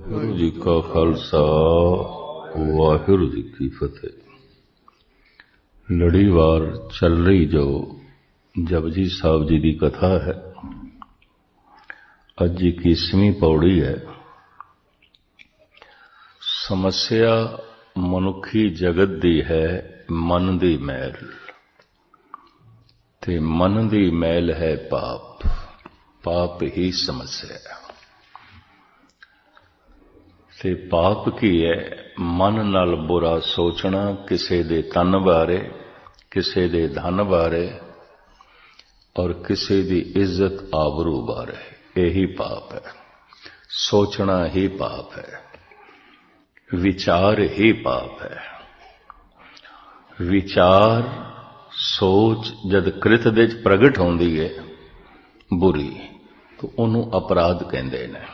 वाहिगुरू जी का खालसा वाहिगुरू जी की फतेह। लड़ीवार चल रही जो जपजी साहब जी की कथा है, अज 21वीं पौड़ी है। समस्या मनुखी जगत दी है मन दी मैल, ते मन दी मैल है पाप, पाप ही समस्या है। ते पाप की है मन नाल बुरा सोचना, किसे दे तन बारे, किसे दे धन बारे और किसे दी इज्जत आबरू बारे, यही पाप है। सोचना ही पाप है, विचार ही पाप है। विचार सोच जद कृत दे प्रगट होंदी है बुरी, तो उन्हों अपराध कहते हैं।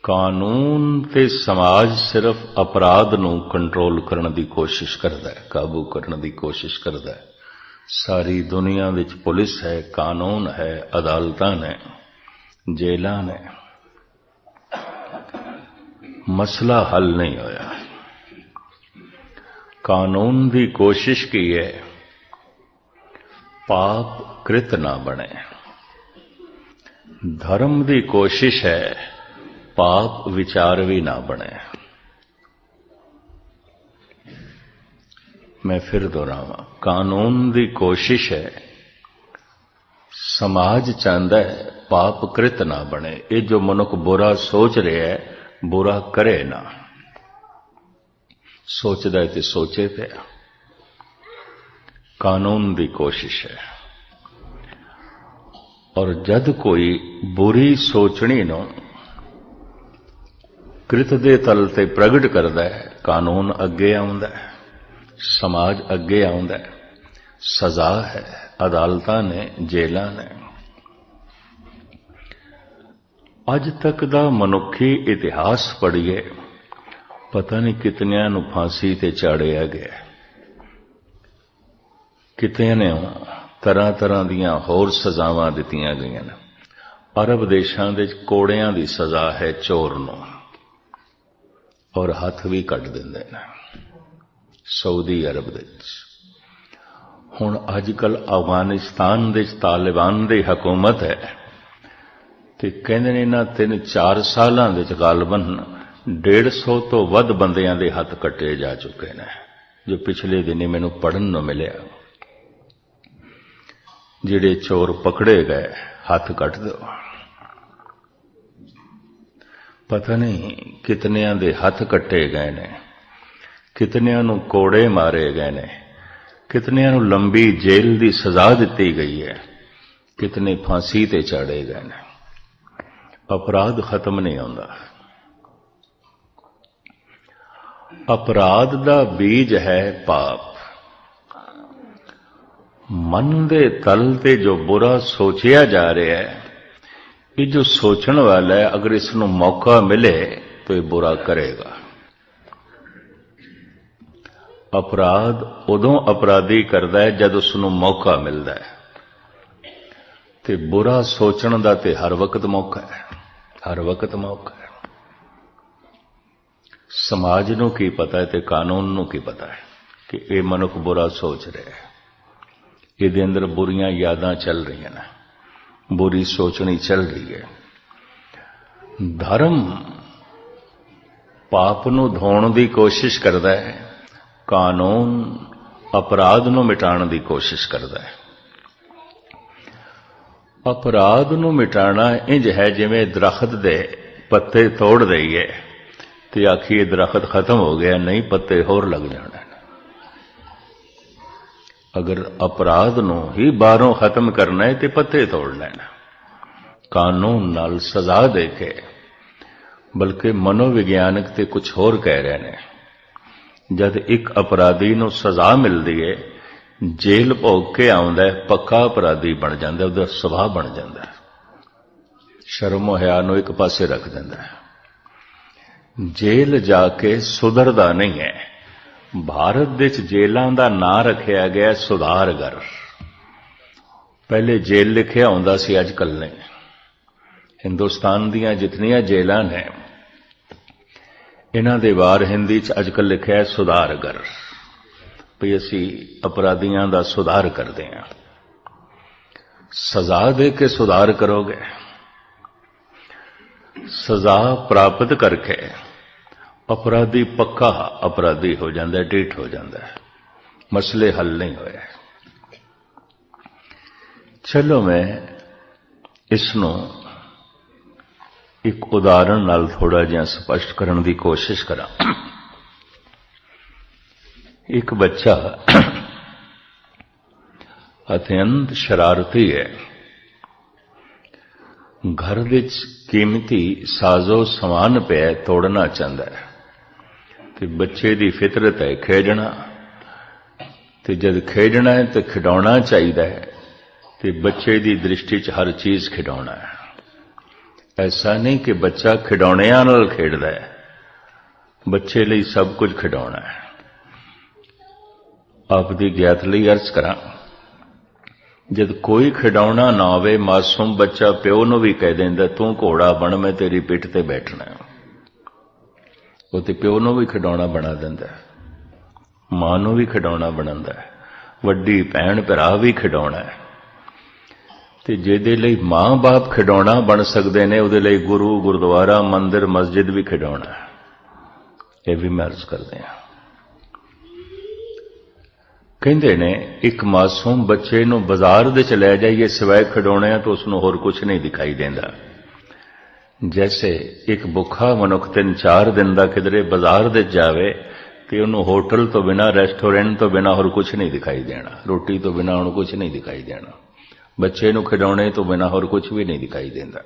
कानून ते समाज सिर्फ अपराध नूं कंट्रोल करने की कोशिश करता है, काबू करने की कोशिश करता है। सारी दुनिया विच पुलिस है, कानून है, अदालतां ने, जेलां ने, मसला हल नहीं होया। कानून की कोशिश की है पाप कृत ना बने, धर्म की कोशिश है पाप विचार भी ना बने। मैं फिर दोहरावां, कानून की कोशिश है, समाज चाहता है पाप कृत ना बने। ये जो मनुख बुरा सोच रहा है बुरा करे ना, सोचता है तो सोचे पे, कानून की कोशिश है। और जद कोई बुरी सोचनी नो कृत दे तल ते प्रगट करता है, कानून अगे आउंदा है, समाज अगे आउंदा है, सजा है, अदालतां ने, जेलां ने। अज तक दा मनुखी इतिहास पढ़िए, पता नहीं कितनियां नूं फांसी ते चाड़िया गया, कितने ने तरह तरह दीयां होर सजावां दित्तियां गईयां। अरब देशां दे कोड़ियां दी सजा है चोर नूं, और हाथ भी कट देंदे ने। सऊदी अरब दे हुण अजकल अफगानिस्तान दे तालिबान दी हुकूमत है, ते कहंदे ने इन्हां 3-4 सालां दे गालबन 150 तो वध बंदियां दे हथ कट्टे जा चुके ने। जो पिछले दिनी मैनूं पढ़न नूं मिलिया, जिहड़े चोर पकड़े गए हथ कट दो। पता नहीं कितनियां दे हथ कट्टे गए ने, कितनियां नूं कोड़े मारे गए ने, कितनियां नूं लंबी जेल दी सजा दिती गई है, कितने फांसी ते चाड़े गए ने। अपराध खत्म नहीं होंदा। अपराध दा बीज है पाप। मन दे तल ते जो बुरा सोचिया जा रहा है, ये जो सोचने वाला है अगर इसनों मौका मिले तो ये बुरा करेगा। अपराध उदों अपराधी करता है जब उसनों मौका मिलता है, ते बुरा सोचने का तो हर वक्त मौका है, हर वक्त मौका है। समाज नूं की पता है ते कानून नूं की पता है कि ये मनुख बुरा सोच रहा है, ये अंदर बुरियां यादां चल रही हैं, बुरी सोचनी चल रही है। धर्म पाप नूं धोण दी कोशिश करता है, कानून अपराध नूं मिटाण दी कोशिश करता है। अपराध नूं मिटाना इंज है जिवें दरख्त दे पत्ते तोड़ दईए ते आखिए दरख्त खत्म हो गया, नहीं पत्ते होर लग जाने। अगर अपराध नूं ही बाहरों खत्म करना है तो पत्ते तोड़ लेना, कानून नाल सजा दे के। बल्कि मनोविग्यानक ते कुछ होर कह रहे हैं, जद एक अपराधी नूं सजा मिलती है, जेल भोग के आउंदा है, पक्का अपराधी बन जाता है, उसका सुभाव बन जाता है, शर्म हया नूं एक पासे रख देंदा है। जेल जाके सुधरदा नहीं है। भारत विच जेलों का नां रखा गया सुधार घर। पहले जेल लिखिया होंदा सी, अजकल नहीं। हिंदुस्तान दीयां जितनियां जेलां ने इन्हां दे बाहर हिंदी च अजकल लिखिआ है सुधार कर, भी असी अपराधियां दा सुधार करते हैं। सजा दे के सुधार करोगे, सजा प्राप्त करके अपराधी पक्का अपराधी हो जाता है, ढीठ हो जाता है, मसले हल नहीं होए। चलो मैं इसनों एक उदाहरण नाल थोड़ा जिहा स्पष्ट करने की कोशिश करा। एक बच्चा अत्यंत शरारती है, घर विच कीमती साजो समान पे तोड़ना चाहता है। ते बच्चे की फितरत है खेडना, ते जब खेडना है तो खिडौना चाहिए है, ते बच्चे की दृष्टि च हर चीज खिडौना है। ऐसा नहीं कि बच्चा खिडौणियां नाल खेडदा है, बच्चे लिए सब कुछ खिडौना है। आपकी ज्ञात लई अर्ज करा, जब कोई खिडौना ना आवे, मासूम बच्चा प्यो नूं भी कह देंदा तू घोड़ा बन, मैं तेरी पिठ ते बैठना है। वो तो प्यो नूं भी खिडौना बना देंदा है, मां नूं भी खिडौना बनांदा है, वड्डी भैण भरा भी खिडौना है। ते जिहदे लई मां बाप खिडौना बन सकते ने, उहदे लई गुरु गुरुद्वारा मंदिर मस्जिद भी खिडौना है। यह भी मैं अर्ज करदे हां। कहंदे ने एक मासूम बच्चे नूं बाजार दे च लै जाइए, सिवाय खिडौणिਆਂ तो उसनूं होर कुछ नहीं दिखाई देंदा। जैसे एक भुखा मनुख 3-4 दिन का किधरे बाजार दे जावे ते उन्होंने होटल तो बिना, रेस्टोरेंट तो बिना होर कुछ नहीं दिखाई देना, रोटी तो बिना उन्होंने कुछ नहीं दिखाई देना, बच्चे नूं खिडौणे तो बिना होर कुछ भी नहीं दिखाई देंदा।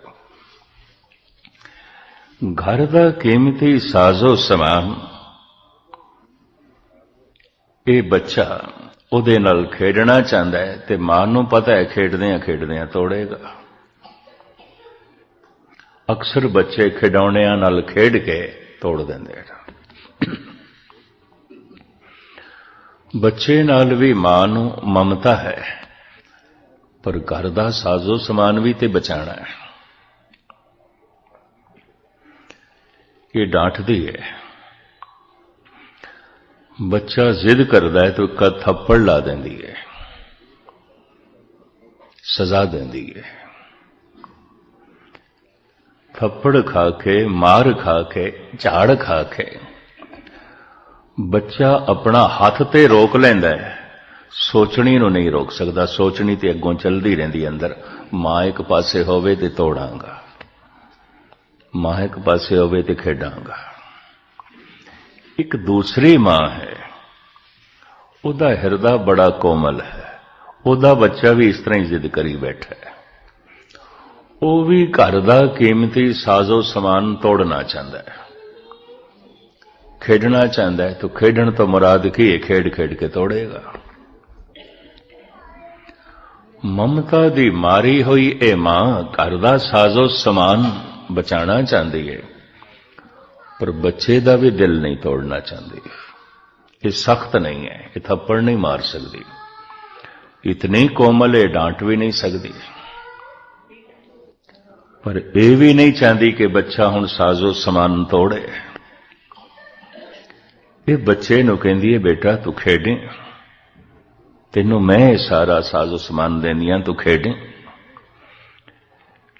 घर का कीमती साजो समान ये बच्चा उहदे नाल खेडना चाहता है, ते मां नूं पता है खेडदियां खेडदियां तोड़ेगा। अक्सर बच्चे खिडौणिਆਂ नाल खेड के तोड़ देंदे हैं। बच्चे नाल भी मां नूं ममता है, पर घर का साजो समान भी ते बचाना है। ये डांटदी है, बच्चा जिद करता है तो एक थप्पड़ ला देंदी है, सजा देंदी है। थप्पड़ खा के, मार खा के, झाड़ खा के बच्चा अपना हाथ ते रोक लैंदा है, सोचनी नूं नहीं रोक सकता। सोचनी ते अगों चलदी रहिंदी अंदर, मां एक पासे होवे ते तोड़ांगा, मां एक पासे होवे ते खेडांगा। एक दूसरी मां है, उहदा हिरदा बड़ा कोमल है, उहदा बच्चा भी इस तरह ही जिद करी बैठा है। वह भी घर का कीमती साजो समान तोड़ना चाहता है, खेडना चाहता है। तो खेडण तो मुराद की है, खेड खेड के तोड़ेगा। ममता दी मारी हुई ए मां घर दा साजो समान बचाना चाहती है, पर बच्चे दा भी दिल नहीं तोड़ना चाहती। ये सख्त नहीं है, ये थप्पड़ नहीं मार सकती, इतनी कोमल है डांट भी नहीं सकती, पर यह भी नहीं चाहती कि बच्चा हुण साजो समान तोड़े। ये बच्चे नूं कहंदी है, बेटा तू खेडे, तेनों मैं सारा साजो समान देनी तू खेडें,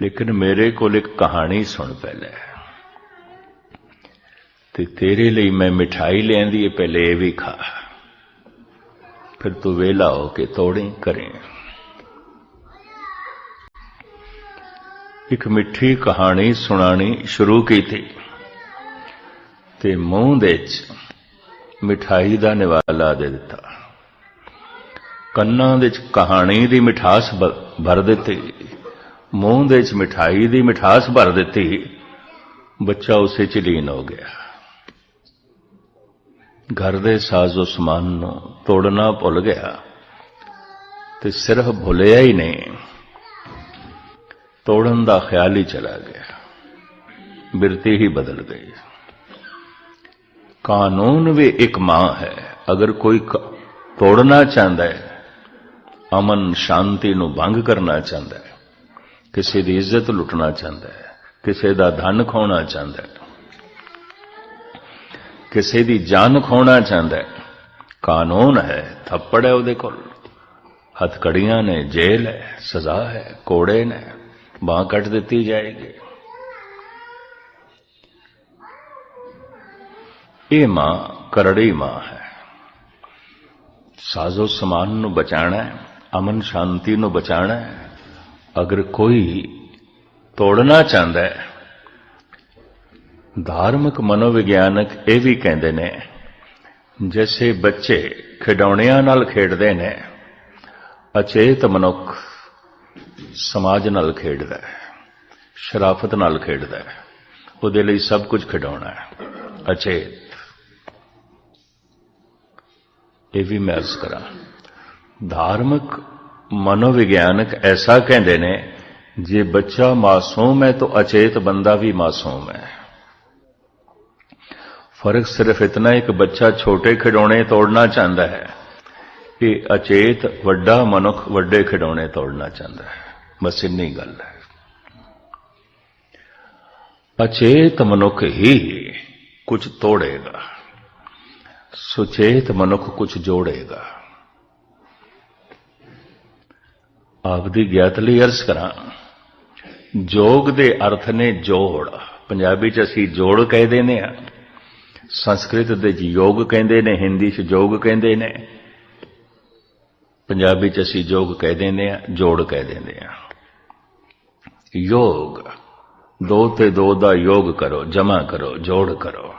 लेकिन मेरे को एक कहानी सुन पहले, ते तेरे लिए मैं मिठाई लेंदी है, पहले ये भी खा, फिर तू वेला हो के तोड़े करें। एक मिठी कहानी सुनानी शुरू की थी, ते मुंह दे मिठाई दा निवाला दे दिता, कन्नां दे कहानी दी मिठास भर दिती, मुंह दे मिठाई दी मिठास भर दिती। बच्चा उसे च लीन हो गया, घर दे साजो समान नूं तोड़ना भुल गया, ते सिर्फ भुलिया ही नहीं, तोड़न दा ख्याल ही चला गया, बिरती ही बदल गई। कानून भी एक मां है, अगर कोई तोड़ना चाहता है, अमन शांति नूं भंग करना चाहता है, किसी की इज्जत लुटना चाहता है, किसी का धन खोना चाहता है, किसी की जान खोना चाहता है। कानून है, थप्पड़ है उहदे कोल, हथकड़ियां ने, जेल है, सजा है, कोड़े ने, बांह कट दी जाएगी। ये मां करड़ी मां है। साजो समान नूं बचाना है, अमन शांति नूं बचाना है। अगर कोई तोड़ना चाहता है, धार्मिक मनोविग्यानक ये भी कहते ने, जैसे बच्चे खिडौणियां नाल खेडदे ने, अचेत मनुख समाज नाल खेडदा है, शराफत नाल खेडदा है, उहदे लई सब कुछ खिडौना है, अचेत। ये भी मैं अर्ज करा, धार्मिक मनोविग्यानक ऐसा कहते ने, जे बच्चा मासूम है तो अचेत बंदा भी मासूम है। फर्क सिर्फ इतना है कि बच्चा छोटे खिडौने तोड़ना चाहता है, कि अचेत वड्डा मनुख वड्डे खिडौने तोड़ना चाहता है। बस इन्नी गल है। अचेत मनुख ही कुछ तोड़ेगा, सुचेत मनुख कुछ जोड़ेगा। आपदी ज्ञात लई अर्ज करा, जोग दे अर्थ ने जोड़। पंजाबी च असीं जोड़ कह देने आ, संस्कृत दे योग कहंदे ने, हिंदी च जोग कहंदे ने, पंजाबी च असीं जोग कह देने आ, जोड़ कह देने आ। योग, दो ते दो दा योग करो, जमा करो, जोड़ करो।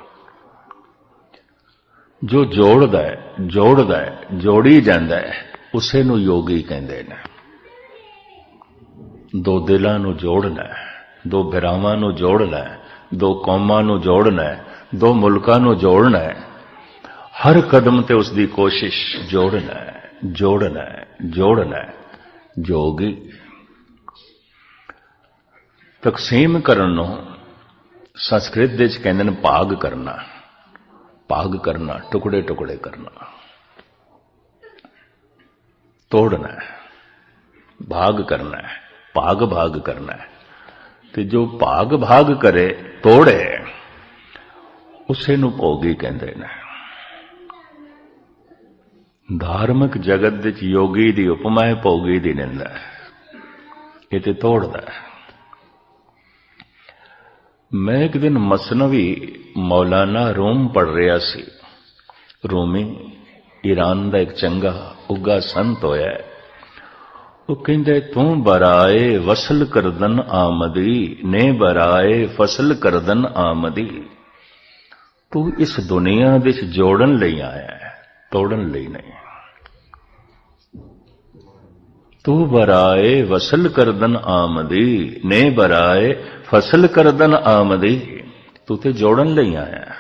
जो जोड़दा है, जोड़ी जांदा है, उसे नूं योगी कहंदे ने। दो दिलां नूं जोड़ना है, दो बिरावां नूं जोड़ना है, दो कौमां नूं जोड़ना है, दो मुल्कां नूं जोड़ना है। हर कदम ते उसकी कोशिश जोड़ना है, जोड़ना है, जोड़ना है। जोगी तकसीम करन नूं संस्कृत दे च कहंदे ने भाग करना, भाग करना, टुकड़े टुकड़े करना, तोड़ना है, भाग करना है, भाग भाग करना है। तो जो भाग भाग करे, तोड़े, उसे नूं भोगी कहंदे ने। धार्मिक जगत विच योगी दी उपमा है, भोगी दी निंदा है। ये ते तोड़दा है। मैं एक दिन मसनवी मौलाना रूम पढ़ रहा सी। रूमी ईरान दा एक चंगा उगा संत होया। वो कहंदे, तू बराए वसल करदन आमदी, ने बराए फसल करदन आमदी। तू इस दुनिया विच जोड़न लई आया है, तोड़न लई नहीं। तू बराए वसल करदन आमदी, ने बराए फसल करदन आमदी। तू ते जोड़न लई आया,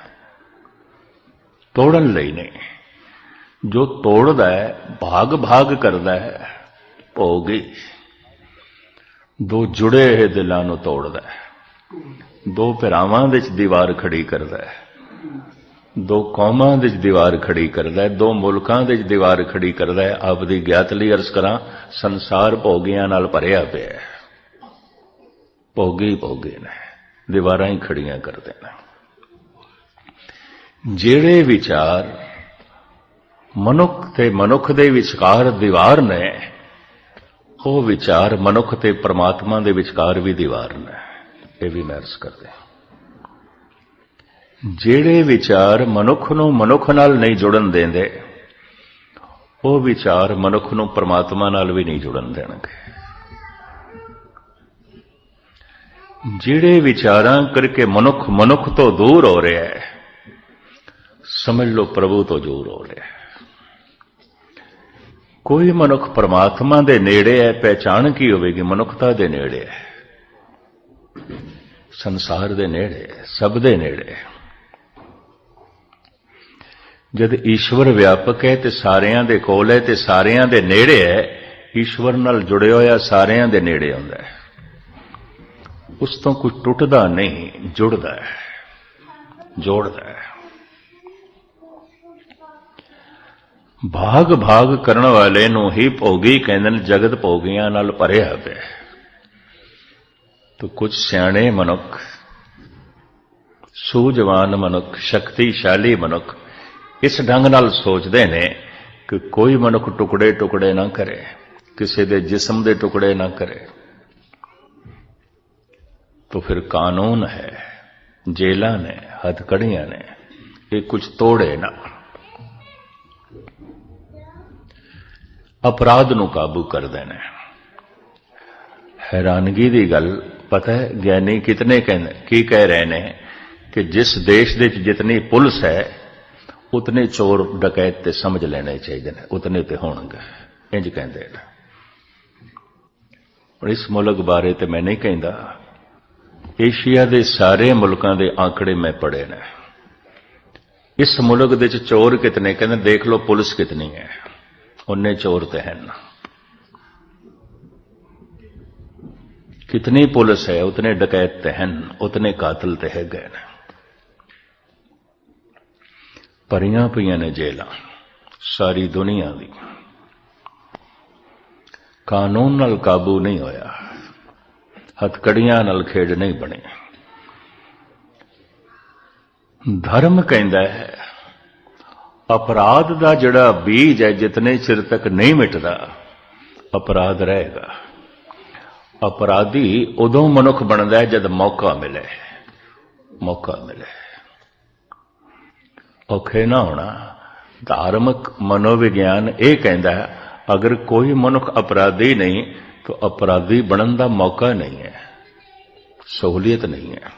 तोड़न लई नहीं। जो तोड़दा है, भाग भाग करदा है, भोगी। दो जुड़े हुए दिलां नूं तोड़दा है, दो भरावां विच दीवार खड़ी करदा है, दो कौमां विच दीवार खड़ी करदा है, दो मुल्कां विच दीवार खड़ी करदा है। आपदी ज्ञात लई अर्ज करां, संसार भोगियां नाल भरिया पिया है। भोगी भोगी ने, दीवारां ही खड़ियां करदे ने। ਜਿਹੜੇ विचार मनुख ते मनुख दे विचकार दीवार ने, वो विचार मनुख ते परमात्मा दे विचकार भी दीवार ने। ये भी मैं अर्ज करदे। ਜਿਹੜੇ विचार मनुख नूं मनुख नाल नहीं जुड़न देंदे, वो विचार मनुख नूं परमात्मा नाल भी नहीं जुड़न देणगे। ਜਿਹੜੇ विचारां करके मनुख मनुख तो दूर हो रहा है, समझ लो प्रभु तो दूर हो रहा है। कोई मनुख परमात्मा दे नेड़े है, पहचान की होगी? मनुखता दे नेड़े है, संसार दे नेड़े, सब दे नेड़े। जद ईश्वर व्यापक है तो सारियां दे कोल है, तो सारियां दे नेड़े है। ईश्वर नाल जुड़े होया सारियां दे नेड़े हुंदा है। उस तो कुछ टुटदा नहीं, जुड़दा है, जोड़दा है। भाग भाग करने वाले नूं ही भोगी कहंदे ने। जगत भोगियां नाल भरिया पिया। तो कुछ सियाणे मनुख, सूझवान मनुख, शक्तिशाली मनुख इस ढंग नाल सोचते ने कि कोई मनुख टुकड़े टुकड़े ना करे, किसी दे जिस्म दे टुकड़े ना करे। तो फिर कानून है, जेलां ने, हथकड़ियां ने, ये कुछ तोड़े ना। अपराध नूं काबू कर देना। हैरानगी की गल पता है ज्ञानी कितने की कह रहे ने कि जिस देश दे जितनी पुलिस है उतने चोर डकैत ते समझ लेने चाहिए, उतने ते होणगे, इंज कहते हैं। और इस मुल्क बारे तो मैं नहीं कहता, एशिया के सारे मुल्कों के आंकड़े मैं पढ़े ने। इस मुल्क दे चोर कितने, कहते देख लो पुलिस कितनी है, उन्ने चोर तो हैं। कितनी पुलिस है उतने डकैत तो हैं, उतने कातिल तो है गए। भरियां पईयां ने जेलां सारी दुनिया दी, कानून नाल काबू नहीं होया, हथकड़ियां नाल खेड नहीं बनी। धर्म कहता है अपराध का जिहड़ा बीज है जितने चिर तक नहीं मिटदा अपराध रहेगा। अपराधी उदों मनुख बनता है जब मौका मिले, मौका मिले। औखे ना होना। धार्मिक मनोविज्ञान यह कहता है अगर कोई मनुख अपराधी नहीं तो अपराधी बनने का मौका नहीं है, सहूलियत नहीं है।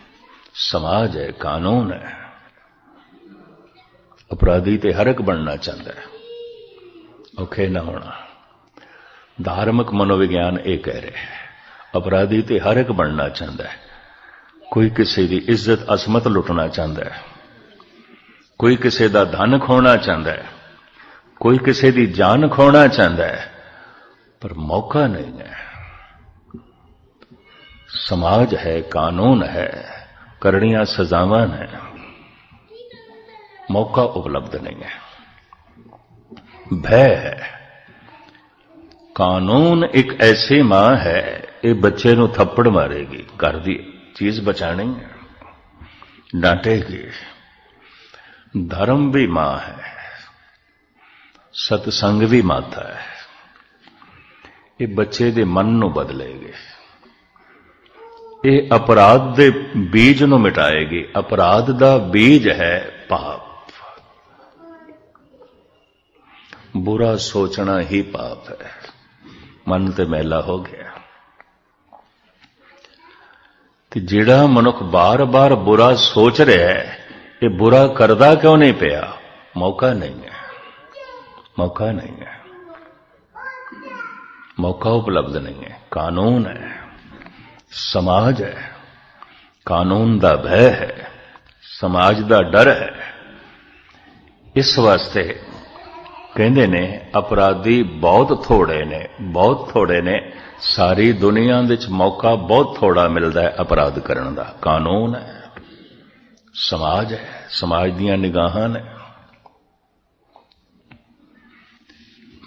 समाज है, कानून है। अपराधी तो हर एक बनना चाहता है, औखे ना होना। धार्मिक मनोविज्ञान ये कह रहे हैं अपराधी तो हर एक बनना चाहता है। कोई किसी की इज्जत असमत लुटना चाहता है, कोई किसी का धन खोना चाहता है, कोई किसी की जान खोना चाहता है, पर मौका नहीं है। समाज है, कानून है, करनियां सजावां हैं, मौका उपलब्ध नहीं है। भय है। कानून एक ऐसी मां है ये बच्चे नूं थप्पड़ मारेगी, घर दी चीज बचानी है, डांटेगी। धर्म भी मां है, सत्संग भी माता है, ये बच्चे दे मन नूं बदलेगी। ये अपराध दे बीज नूं मिटाएगी। अपराध दा बीज है पाप। बुरा सोचना ही पाप है। मन ते मैला हो गया। ते जिहड़ा मनुख बार बार बुरा सोच रहा है ये बुरा करदा क्यों नहीं पिया? मौका नहीं है, मौका नहीं है, मौका उपलब्ध नहीं है। कानून है, समाज है, कानून दा भय है, समाज दा डर है। इस वास्ते कहते ने अपराधी बहुत थोड़े ने, बहुत थोड़े ने। सारी दुनिया विच मौका बहुत थोड़ा मिलता है अपराध करने का। कानून है, समाज है, समाज दीयां निगाहां ने,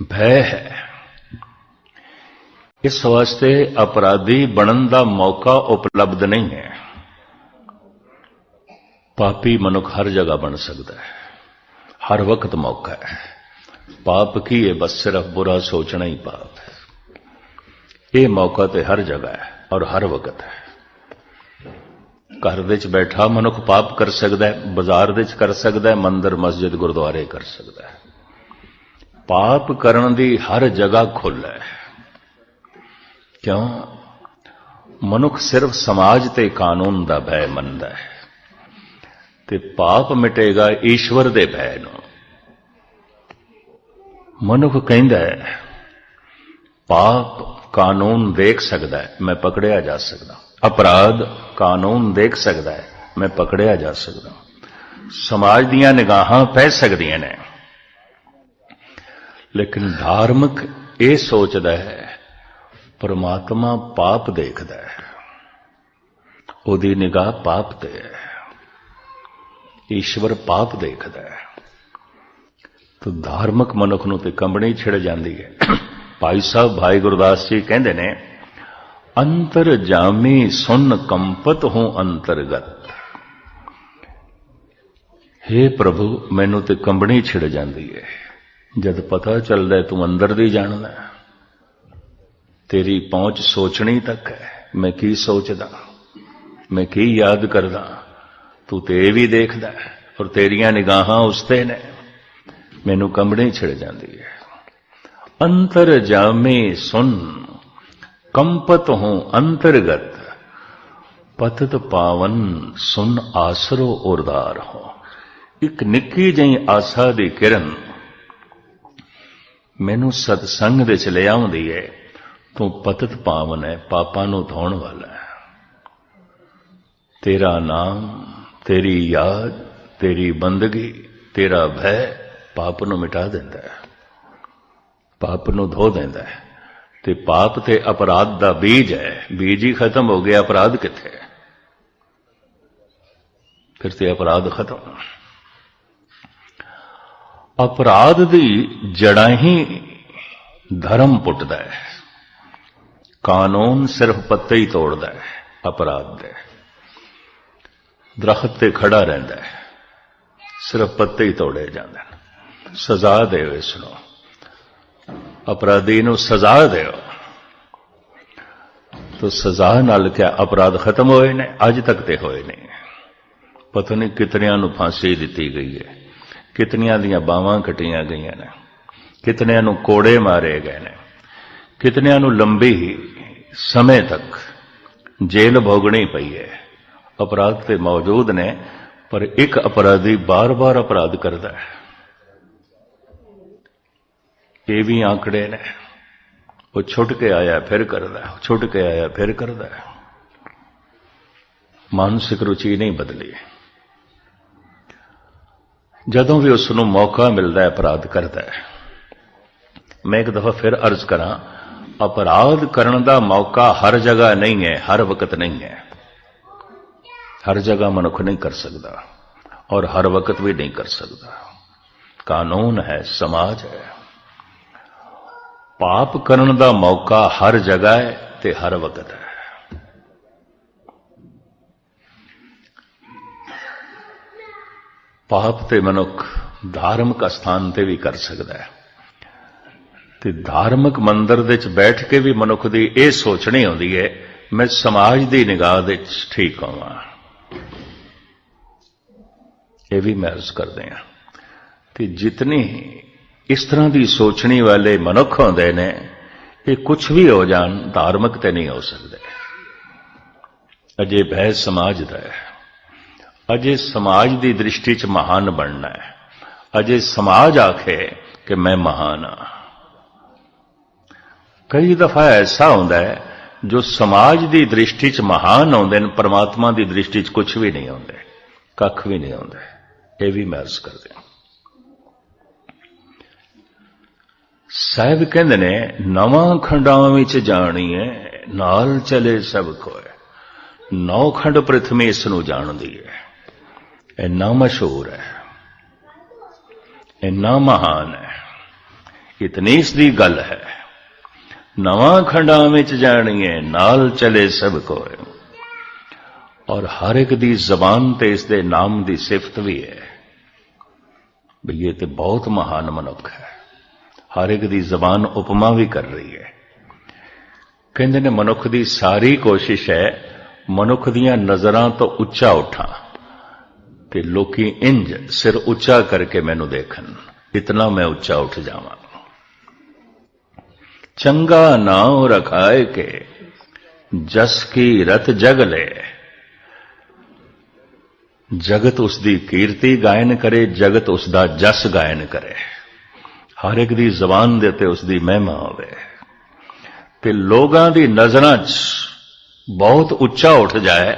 भय है। इस वास्ते अपराधी बनने का मौका उपलब्ध नहीं है। पापी मनुख हर जगह बन सकता है, हर वक्त मौका है। पाप की है बस सिर्फ बुरा सोचना ही पाप है। ये मौका तो हर जगह है और हर वक्त है। घर विच बैठा मनुख पाप कर सकता है, बाजार विच कर सकता है, मंदिर मस्जिद गुरुद्वारे कर सकता है। पाप करन दी हर जगह खुल है। क्यों? मनुख सिर्फ समाज ते कानून दा भय मनदा है ते पाप मिटेगा ईश्वर दे भय नूं। मनुख कहता है पाप कानून देख सकता है, मैं पकड़िया जा सकता। अपराध कानून देख सकता है, मैं पकड़िया जा सकता। समाज दीयां निगाहां पै सकदियां ने। लेकिन धार्मिक ये सोचता है परमात्मा पाप देखता है, उहदी निगाह पाप ते है। ईश्वर पाप देखता है। तो धार्मिक मनुख नूं ते कंबणी छिड़ जाती है। भाई साहब भाई गुरदास जी कहते ने अंतर जामी सुन कंपत हूं अंतरगत। हे प्रभु मैनू ते कंबनी छिड़ जाती है जद पता चलता है तू अंदर दी जानदा, तेरी पहुंच सोचनी तक है। मैं की सोचदा, मैं की याद करदा, तू ते भी देखदा और तेरियां निगाहां उसते ने। मैनू कंबनी छिड़ जाती है। अंतर जामे सुन कंपत हूं अंतरगत, पतित पावन सुन आसरो उरदार हो। एक निक्की जही आसा दी किरण मैनू सतसंग दे च ले आउंदी है। तू पतित पावन है, पापां नू धोण वाला है। तेरा नाम, तेरी याद, तेरी बंदगी, तेरा भय पाप नू मिटा देंदा है, पाप नू धो देंदा है। ते पाप ते अपराध दा बीज है, बीज ही खत्म हो गया, अपराध किथे? फिर ते अपराध खत्म। अपराध दी जड़ां ही धर्म पुटदा है। कानून सिर्फ पत्ते ही तोड़दा है। अपराध दे दरख्त ते खड़ा रहिंदा है, सिर्फ पत्ते ही तोड़े जांदे ने। सजा देओ इसनूं, अपराधी नूं सजा देओ। तो सजा नाल क्या अपराध खत्म होए ने? अज तक ते होए नहीं। पता नहीं कितनियां नूं फांसी दिती गई है, कितनियां दियां बावां कटियां गईयां ने, कितनियां नूं कोड़े मारे गए ने, कितनियां नूं लंबी समय तक जेल भोगनी पई है। अपराध ते मौजूद ने, पर एक अपराधी बार बार अपराध करता है। ये भी आंकड़े ने। वो छुट के आया फिर करता है, छुट के आया फिर करता है। मानसिक रुचि नहीं बदली। जदों भी उसनूं मौका मिलता है अपराध करता है। मैं एक दफा फिर अर्ज करा, अपराध करने का मौका हर जगह नहीं है, हर वक्त नहीं है। हर जगह मनुख नहीं कर सकता और हर वक्त भी नहीं कर सकता। कानून है, समाज है। पाप करने का मौका हर जगह है ते हर वक्त है। पाप ते मनुख धार्मिक स्थान ते भी कर सकता है। ते धार्मिक मंदिर दे च बैठ के भी मनुख दी यह सोचनी होंदी है, मैं समाज की निगाह दे च ठीक होवां। यह भी मैं अर्ज करते हैं कि जितनी इस तरह की सोचने वाले मनुख होंदे ने, ये कुछ भी हो जान, धार्मिक ते नहीं हो सकते। अजे भय समाज दा है। अजे समाज की दृष्टि च महान बनना है। अजे समाज आखे कि मैं महान हाँ। कई दफा ऐसा होता है जो समाज की दृष्टि च महान होंदे ने, परमात्मा की दृष्टि च कुछ भी नहीं होंदे, कख भी नहीं होंदे। यह भी मैं अर्ज कर दिया। साहिब कहंदे ने, नवां खंडां विच जाणी है, नाल चले सब कोय। नौ खंड प्रथमे इसनूं जाणदी है। इन्ना मशहूर है, इन्ना महान है, इतनी इसदी गल है। नवां खंडां विच जाणी है, नाल चले सब कोय। और हर एक दी जबान ते इसदे नाम दी सिफत भी है। भी ये तो बहुत महान मनुख है। हर एक दी जबान उपमा भी कर रही है। कहंदे ने मनुख दी सारी कोशिश है मनुख दियां नजरां तो उच्चा उठा ते लोकी इंज सिर उच्चा करके मैनू देखन, इतना मैं उच्चा उठ जावां। चंगा नाम रखाए के जस की रत जग ले। जगत उसकी कीर्ति गायन करे, जगत उसका जस गायन करे। हर एक दी जबान दे ते उसकी महिमा होवे ते लोगां दी नजरां च बहुत उच्चा उठ जाए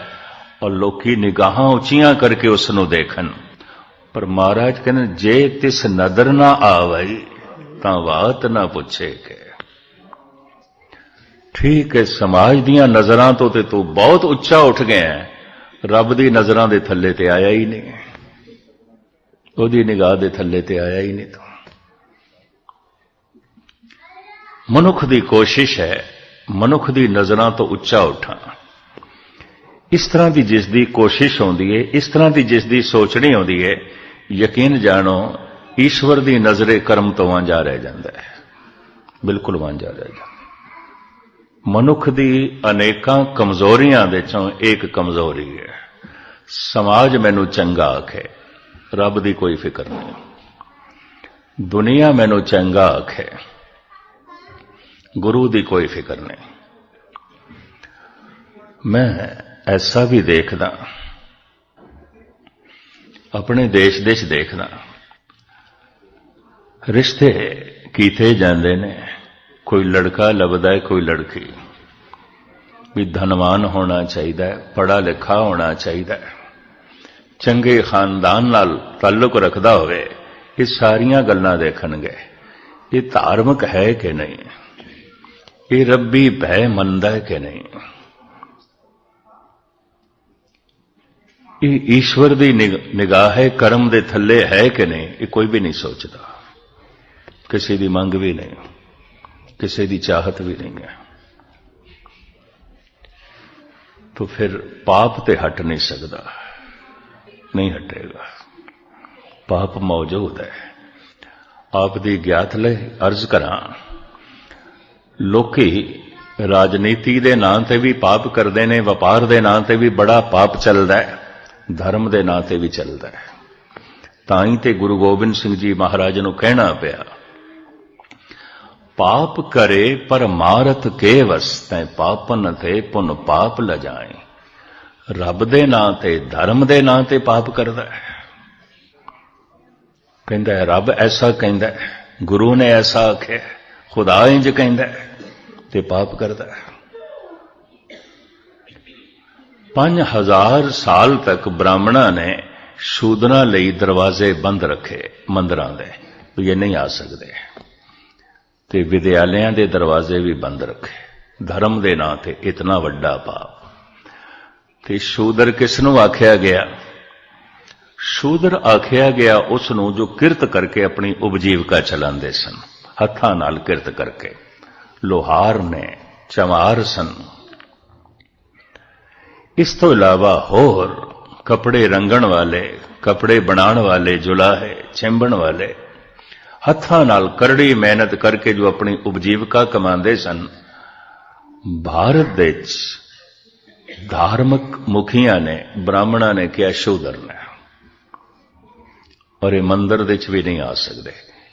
और लोकी निगाहां उच्चियां करके उसनूं देखन। पर महाराज कहने, जे तिस नदर ना आवई तां बात ना पुछे के। ठीक है, समाज दियां नजरां तो ते तू बहुत उच्चा उठ गया है, रब दी नजरां दे थल्ले ते आया ही नहीं, ओदी निगाह दे थल्ले ते आया ही नहीं। तो मनुख दी कोशिश है मनुख दी नज़रां तो उच्चा उठां। इस तरह की जिसकी कोशिश होंदी है, इस तरह की जिसकी सोचनी होंदी है, यकीन जानो ईश्वर की नज़रे कर्म तो वांझा रह जाता है, बिल्कुल वांझा रह जाता। मनुख की अनेकां कमजोरियां दे चों एक कमजोरी है, समाज मैनू चंगा आखे, रब की कोई फिक्र नहीं, दुनिया मैनू चंगा आखे, गुरु की कोई फिक्र नहीं। मैं ऐसा भी देखदा, अपने देश देखदा, रिश्ते कीते जांदे ने, कोई लड़का लभदा है, कोई लड़की, भी धनवान होना चाहिए, पढ़ा लिखा होना चाहिए, चंगे खानदान नाल ताल्लुक रखदा होवे, ये सारियां गल्लां देखणगे, ये धार्मिक है कि नहीं, ये रब्बी भय मनदा है कि नहीं, ये ईश्वर की निगाह कर्म दे थल्ले है कि नहीं, ये कोई भी नहीं सोचता, किसी की मंग भी नहीं, किसी की चाहत भी नहीं है। तो फिर पाप ते हट नहीं सकता, नहीं हटेगा, पाप मौजूद है। आप दी ज्ञात ले अर्ज करा, लोकी राजनीति दे नां ते भी पाप करते हैं, व्यापार दे नां ते भी बड़ा पाप चलता है, धर्म दे नां ते भी चलता है। ताई ते गुरु गोबिंद सिंह जी महाराज नूं कहना पिया, पाप करे पर मारत के वस, तै पापन थे पुन पाप ल जाए। रब दे नां ते धर्म दे नां ते पाप करदा है, कहंदा है रब ऐसा कहंदा है, गुरु ने ऐसा आख्या, खुदा इंज कहंदा है, ते पाप करदा है। 5000 साल तक ब्राह्मणा ने शूदरां लई दरवाजे बंद रखे मंदिरां दे, ये नहीं आ सकते, ते विद्यालयां दे दरवाजे भी बंद रखे, धर्म दे नां ते इतना वड्डा पाप। ते शूदर किसनूं आख्या गया? शूदर आख्या गया उसनूं जो किरत करके अपनी उपजीविका चलाते सन, हत्थां नाल किरत करके, लोहार ने, चमार सन। इस तो इलावा होर कपड़े रंगण वाले, कपड़े बनाने वाले, जुलाहे चिंबण वाले, हत्थां नाल करड़ी मेहनत करके जो अपनी उपजीविका कमांदे सन। भारत दे धार्मिक मुखियां ने, ब्राह्मणा ने क्या शूदर ने, और ये मंदिर दे च भी नहीं आ सकते,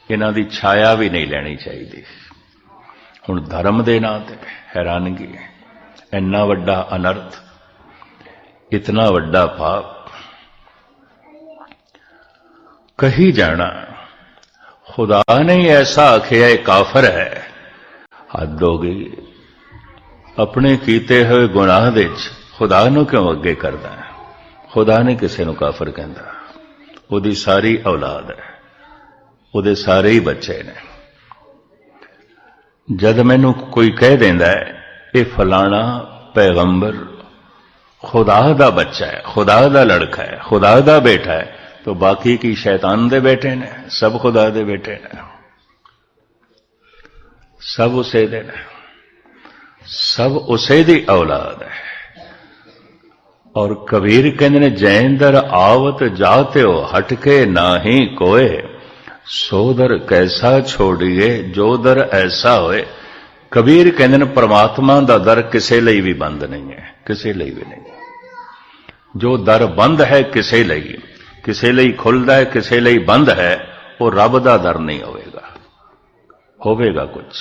इन्हां दी छाया भी नहीं लेनी चाहिए। हुण धर्म दे नां ते हैरानगी, इन्ना वड्डा अनर्थ, इतना वड्डा पाप कही जाना। खुदा ने ऐसा आख्या है काफर है, हद हो गई। अपने कीते हुए गुनाह दे खुदा नूं क्यों अगे करदा है? खुदा ने किसी नूं काफर कहंदा, उहदी सारी औलाद है, उहदे सारे ही बच्चे ने। जद मैनू कोई कह देंदा है ये फलाना पैगंबर खुदा दा बच्चा है, खुदा दा लड़का है, खुदा दा बेटा है, तो बाकी की शैतान दे बेटे ने, सब खुदा दे बेटे ने, सब उसे दे ने, सब उसे दी औलाद है। और कबीर कहते ने जैंदर आवत जाते हो हटके नाही कोए, सोदर कैसा छोड़िए जो दर ऐसा होए। कबीर कहते ने परमात्मा दा दर किसे लई भी बंद नहीं है, किसे लई भी नहीं। जो दर बंद है किसे लई, किसे लई खुलदा है, किसे लई बंद है, वो रब दा दर नहीं होवेगा। होवेगा कुछ,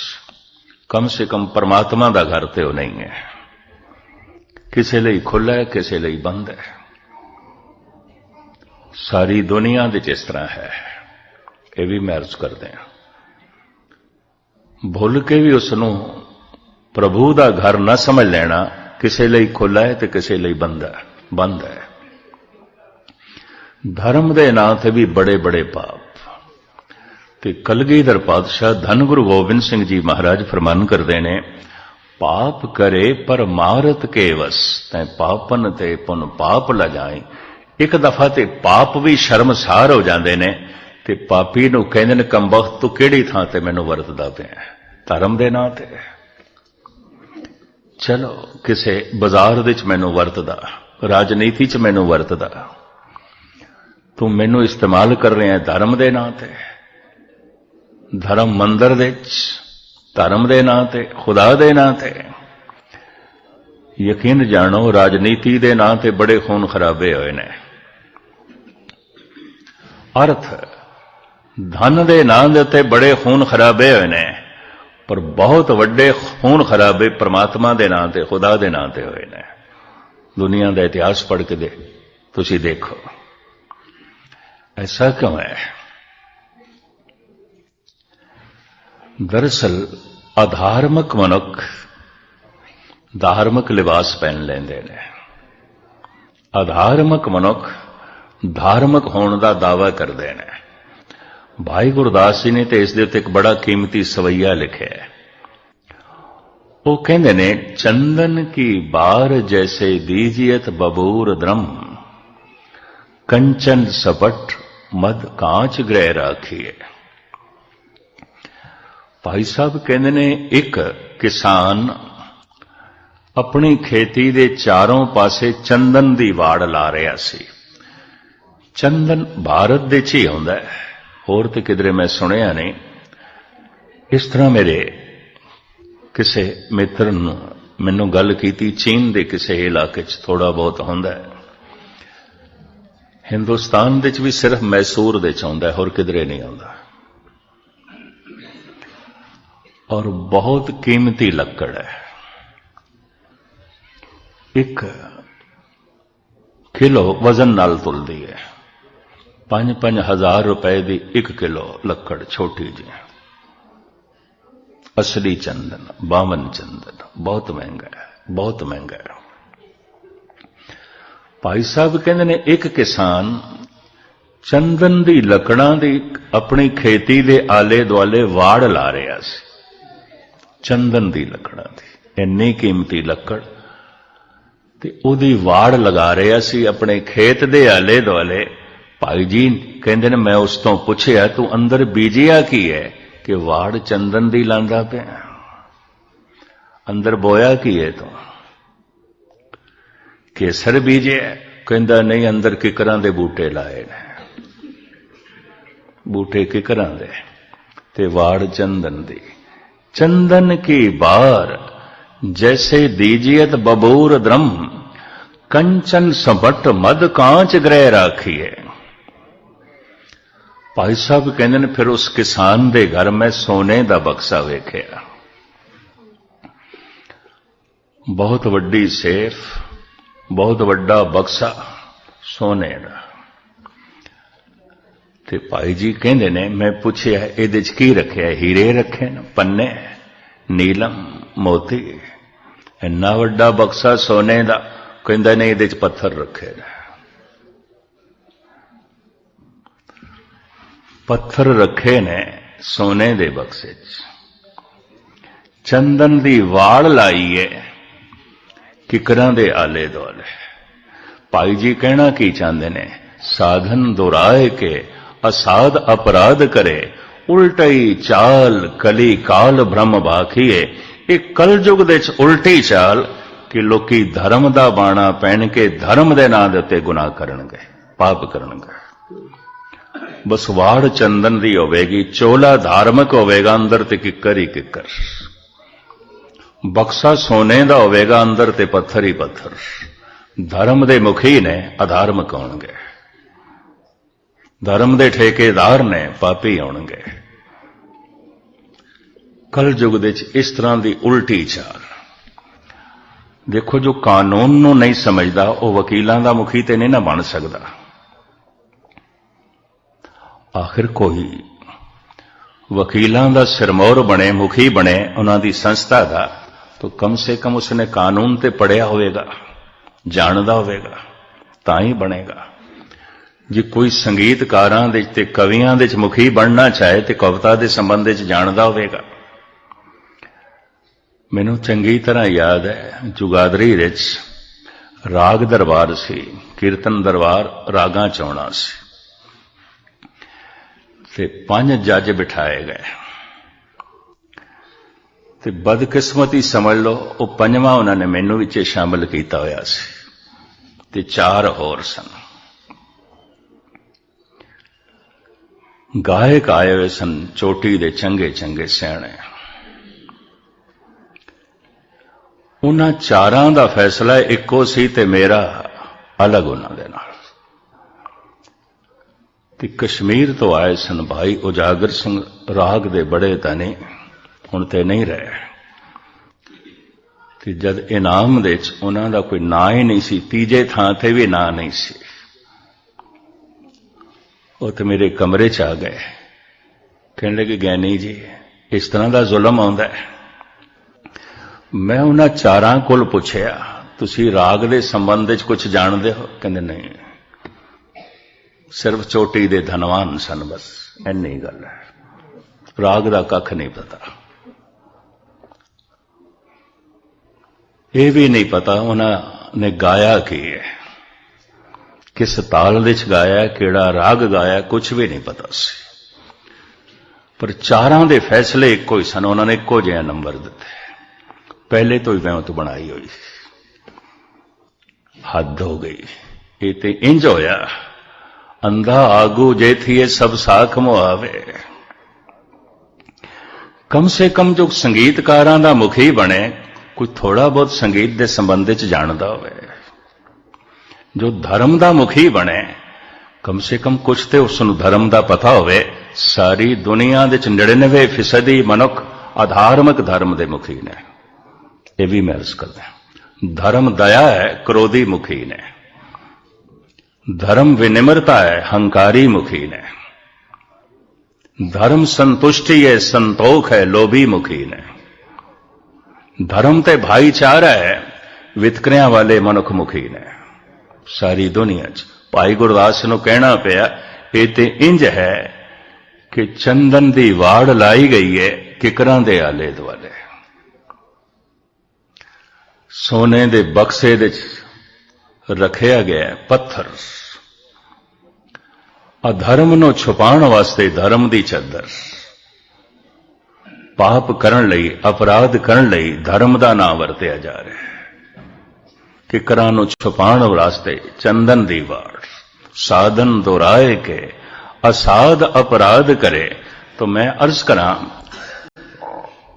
कम से कम परमात्मा दा घर ते वो नहीं है। किसे लई खुला है, किसे लई बंद है। सारी दुनिया दे जिस तरह है, ये भी मैं अर्ज करदे हां। भुल के भी उसनूं प्रभु दा घर न समझ लेना, किसे लई खुला है ते किसे लई बंद है, बंद है। धर्म दे नां ते भी बड़े बड़े पाप। ते कलगीधर पातशाह धन गुरु गोबिंद सिंह जी महाराज फरमान करते ने, पाप करे पर मारत के वस, तै पापन ते पुन पाप ल जाए। एक दफा ते पाप भी शर्मसार हो जाते ने, ते पापी नूं कहंदे ने कमबख्त तू किहड़ी थां ते मैनूं वरतदा पिया धर्म दे नां ते। चलो किसी बाजार दे च मैनू वरतदा, राजनीति च मैनू वरतदा, तू मैनू इस्तेमाल कर रहा है धर्म दे नां ते, धर्म मंदिर दे च धर्म दे नां ते, खुदा दे नां ते। यकीन जानो राजनीति दे नां ते बड़े खून खराबे होए ने। अर्थ धन दे नां दे उत्ते बड़े खून खराबे होए ने, पर बहुत वड्डे खून खराबे परमात्मा दे नां ते, खुदा दे नां ते होए ने। दुनिया का इतिहास पढ़ के तुसी देखो ऐसा क्यों है। दरअसल अधार्मिक मनुख धार्मिक लिबास पहन लेंदे ने। अधार्मिक मनुख धार्मिक होने का दावा करते हैं। भाई गुरदास जी ने तो इस दे उत्ते एक बड़ा कीमती सवैया लिखा है। वो कहते ने, चंदन की बार जैसे दीजियत बबूर द्रम, कंचन सपट मद कांच ग्रह राखिए। भाई साहब कहते ने, एक किसान अपनी खेती दे चारों पासे चंदन दी वाड़ ला रहा सी। चंदन भारत दे च ही आउंदा है, होर ते किधरे मैं सुनिया नहीं। इस तरह मेरे किसी मित्र ने मैनू गल की, चीन के किसी इलाके च थोड़ा बहुत होंदा है, हिंदुस्तान दे च भी सिर्फ मैसूर दे च आउंदा है, होर किधरे नहीं आउंदा। और बहुत कीमती लकड़ है। एक किलो वजन नाल तुलदी है। 5-5 हज़ार रुपए की 1 किलो लकड़ छोटी जी। असली चंदन, बामन चंदन बहुत महंगा है, बहुत महंगा है। भाई साहब कहते ने, एक किसान चंदन दी लकड़ां दी अपनी खेती दे आले दुआले वाड़ ला रहा सी। चंदन दी लकड़ां दी इन्नी कीमती लकड़ ते उहदी वाड़ लगा रहा सी अपने खेत दे आले दुआले। भाई जी कहते ने, मैं उस तो पूछया, तू अंदर बीजिया की है कि वाड़ चंदन दी लांदा पे, अंदर बोया की है तू? केसर बीजे? कहंदा नहीं, अंदर किकरां दे बूटे लाए ने, बूटे किकरां दे ते वाड़ चंदन दी। चंदन की बार जैसे दीजियत बबूर द्रम, कंचन सपट मद कांच ग्रह राखिए। भाई साहब कहते ने, फिर उस किसान दे घर में सोने का बक्सा वेख्या, बहुत वड्डी सेफ, बहुत वड्डा बक्सा सोने का। ते भाई जी कहते ने, मैं पूछया इहदे च की रखे? हीरे रखे न, पन्ने, नीलम, मोती, इन्ना वड्डा बक्सा सोने का? कहंदा नहीं, इहदे च पत्थर रखे ने। पत्थर रखे ने सोने दे बक्से च। चंदन दी वाड़ लाई है किकरां दे आले दुआले। भाई जी कहना की चाहते ने, साधन दुराए के असाध अपराध करे, उल्टी चाल कली काल भ्रम भाखीए। एक कलयुग दे च उल्टी चाल कि लोकी धर्म दा बाणा पहन के धर्म दे नां दे उत्ते गुनाह करनगे, पाप करनगे। बस वाड़ चंदन दी होवेगी, चोला धार्मिक होवेगा, अंदर ते किकर ही किकर। बक्सा सोने दा होवेगा, अंदर ते पत्थर ही पत्थर। धर्म दे मुखी ने अधार्मिक होणगे, धर्म दे ठेकेदार ने पापी होणगे। कल युग दे च इस तरह की उल्टी चाल। देखो, जो कानून नूं नहीं समझदा वो वकीलां दा मुखी ते नहीं ना बन सकदा। आखिर कोई वकीलां दा सिरमौर बने, मुखी बने उन्हां दी संस्था दा, तो कम से कम उसने कानून ते पढ़िया होवेगा, जानदा होवेगा, तां ही बनेगा। जे कोई संगीतकारां दे ते कवियां दे मुखी बनना चाहे तो कविता के संबंध में जानदा होवेगा। मैनूं चंगी तरह याद है, जुगादरी विच राग दरबार सी, कीर्तन दरबार रागां च आउणा सी ते 5 जज बिठाए गए ਤੇ ਬਦਕਿਸਮਤੀ ਸਮਝ ਲਓ ਉਹ ਪੰਜਵਾਂ ਉਹਨਾਂ ਨੇ ਮੈਨੂੰ ਵਿੱਚ ਸ਼ਾਮਲ ਕੀਤਾ ਹੋਇਆ ਸੀ ਤੇ 4 ਹੋਰ ਸਨ। ਗਾਇਕ ਆਏ ਹੋਏ ਸਨ ਚੋਟੀ ਦੇ ਚੰਗੇ ਚੰਗੇ ਸਿਆਣੇ। ਉਹਨਾਂ 4 ਦਾ ਫੈਸਲਾ ਇੱਕੋ ਸੀ ਤੇ ਮੇਰਾ ਅਲੱਗ ਉਹਨਾਂ ਦੇ ਨਾਲ। ਤੇ ਕਸ਼ਮੀਰ ਤੋਂ ਆਏ ਸਨ ਭਾਈ ਉਜਾਗਰ ਸਿੰਘ, ਰਾਗ ਦੇ ਬੜੇ ਧਨੀ, ਹੁਣ ਤੇ ਨਹੀਂ ਰਹੇ। ਤੇ ਜਦ ਇਨਾਮ ਦੇ ਵਿੱਚ ਉਹਨਾਂ ਦਾ ਕੋਈ ਨਾਂ ਹੀ ਨਹੀਂ ਸੀ, ਤੀਜੇ ਥਾਂ ਤੇ ਵੀ ਨਾਂ ਨਹੀਂ ਸੀ, ਉਹ ਤੇ ਮੇਰੇ ਕਮਰੇ 'ਚ ਆ ਗਏ। ਕਹਿਣ ਲੱਗੇ ਗਿਆਨੀ ਜੀ ਇਸ ਤਰ੍ਹਾਂ ਦਾ ਜ਼ੁਲਮ ਆਉਂਦਾ ਹੈ। ਮੈਂ ਉਹਨਾਂ 4 ਕੋਲ ਪੁੱਛਿਆ ਤੁਸੀਂ ਰਾਗ ਦੇ ਸੰਬੰਧ ਵਿੱਚ ਕੁਝ ਜਾਣਦੇ ਹੋ? ਕਹਿੰਦੇ ਨਹੀਂ, ਸਿਰਫ ਚੋਟੀ ਦੇ ਧਨਵਾਨ ਸਨ, ਬਸ ਇੰਨੀ ਗੱਲ ਹੈ, ਰਾਗ ਦਾ ਕੱਖ ਨਹੀਂ ਪਤਾ। ਇਹ ਵੀ ਨਹੀਂ ਪਤਾ ਉਹਨਾਂ ਨੇ ਗਾਇਆ ਕੀ ਹੈ, ਕਿਸ ਤਾਲ ਵਿੱਚ ਗਾਇਆ, ਕਿਹੜਾ ਰਾਗ ਗਾਇਆ, ਕੁਝ ਵੀ ਨਹੀਂ ਪਤਾ ਸੀ। ਪਰ 4 ਦੇ ਫੈਸਲੇ ਇੱਕੋ ਹੀ ਸਨ, ਉਹਨਾਂ ਨੇ ਇੱਕੋ ਜਿਹਾ ਨੰਬਰ ਦਿੱਤੇ। ਪਹਿਲੇ ਤੋਂ ਹੀ ਵਹਿਮਤ ਬਣਾਈ ਹੋਈ, ਹੱਦ ਹੋ ਗਈ। ਇਹ ਤੇ ਇੰਜ ਹੋਇਆ, ਅੰਧਾ ਆਗੂ ਜੇ ਥੀਏ ਸਭ ਸਾਖ ਮੁਆਵੇ। ਕਮ ਸੇ ਕਮ ਜੋ ਸੰਗੀਤਕਾਰਾਂ ਦਾ ਮੁਖੀ ਬਣੇ, ਕੋਈ ਥੋੜਾ ਬਹੁਤ ਸੰਗੀਤ ਦੇ ਸੰਬੰਧ ਵਿੱਚ ਜਾਣਦਾ ਹੋਵੇ। ਜੋ ਧਰਮ ਦਾ ਮੁਖੀ ਬਣੇ, ਕਮ ਸੇ ਕਮ ਕੁਝ ਤੇ ਉਸ ਨੂੰ ਧਰਮ ਦਾ ਪਤਾ ਹੋਵੇ। ਸਾਰੀ ਦੁਨੀਆ ਦੇ 99% ਮਨੁੱਖ ਆਧਾਰਮਿਕ ਧਰਮ ਦੇ ਮੁਖੀ ਨੇ। ਇਹ ਵੀ ਮੈਂ ਅਰਜ਼ ਕਰਦਾ, ਧਰਮ ਦਇਆ ਹੈ, ਕ੍ਰੋਧੀ ਮੁਖੀ ਨੇ। धर्म विनिम्रता है, हंकारी मुखी ने। धर्म संतुष्टि है, संतोख है, लोभी मुखी ने। धर्म ते भाईचारा है, वितकरियां वाले मनुख मुखी ने। सारी दुनिया च भाई गुरदास नूं कहना पिया ये ते इंज है कि चंदन दी वाड़ लाई गई है किकरां दे आले दुआले। सोने दे बक्से दे रखिया गया पत्थर, अधर्म नूं छुपाउण वास्ते धर्म दी चादर। पाप करन लई, अपराध करन लई धर्म दा नाम वरतिया जा रहा है। किकरां नूं छुपाउण वास्ते चंदन दी वाड़, साधन दोहराए के असाध अपराध करे। तो मैं अर्ज करां,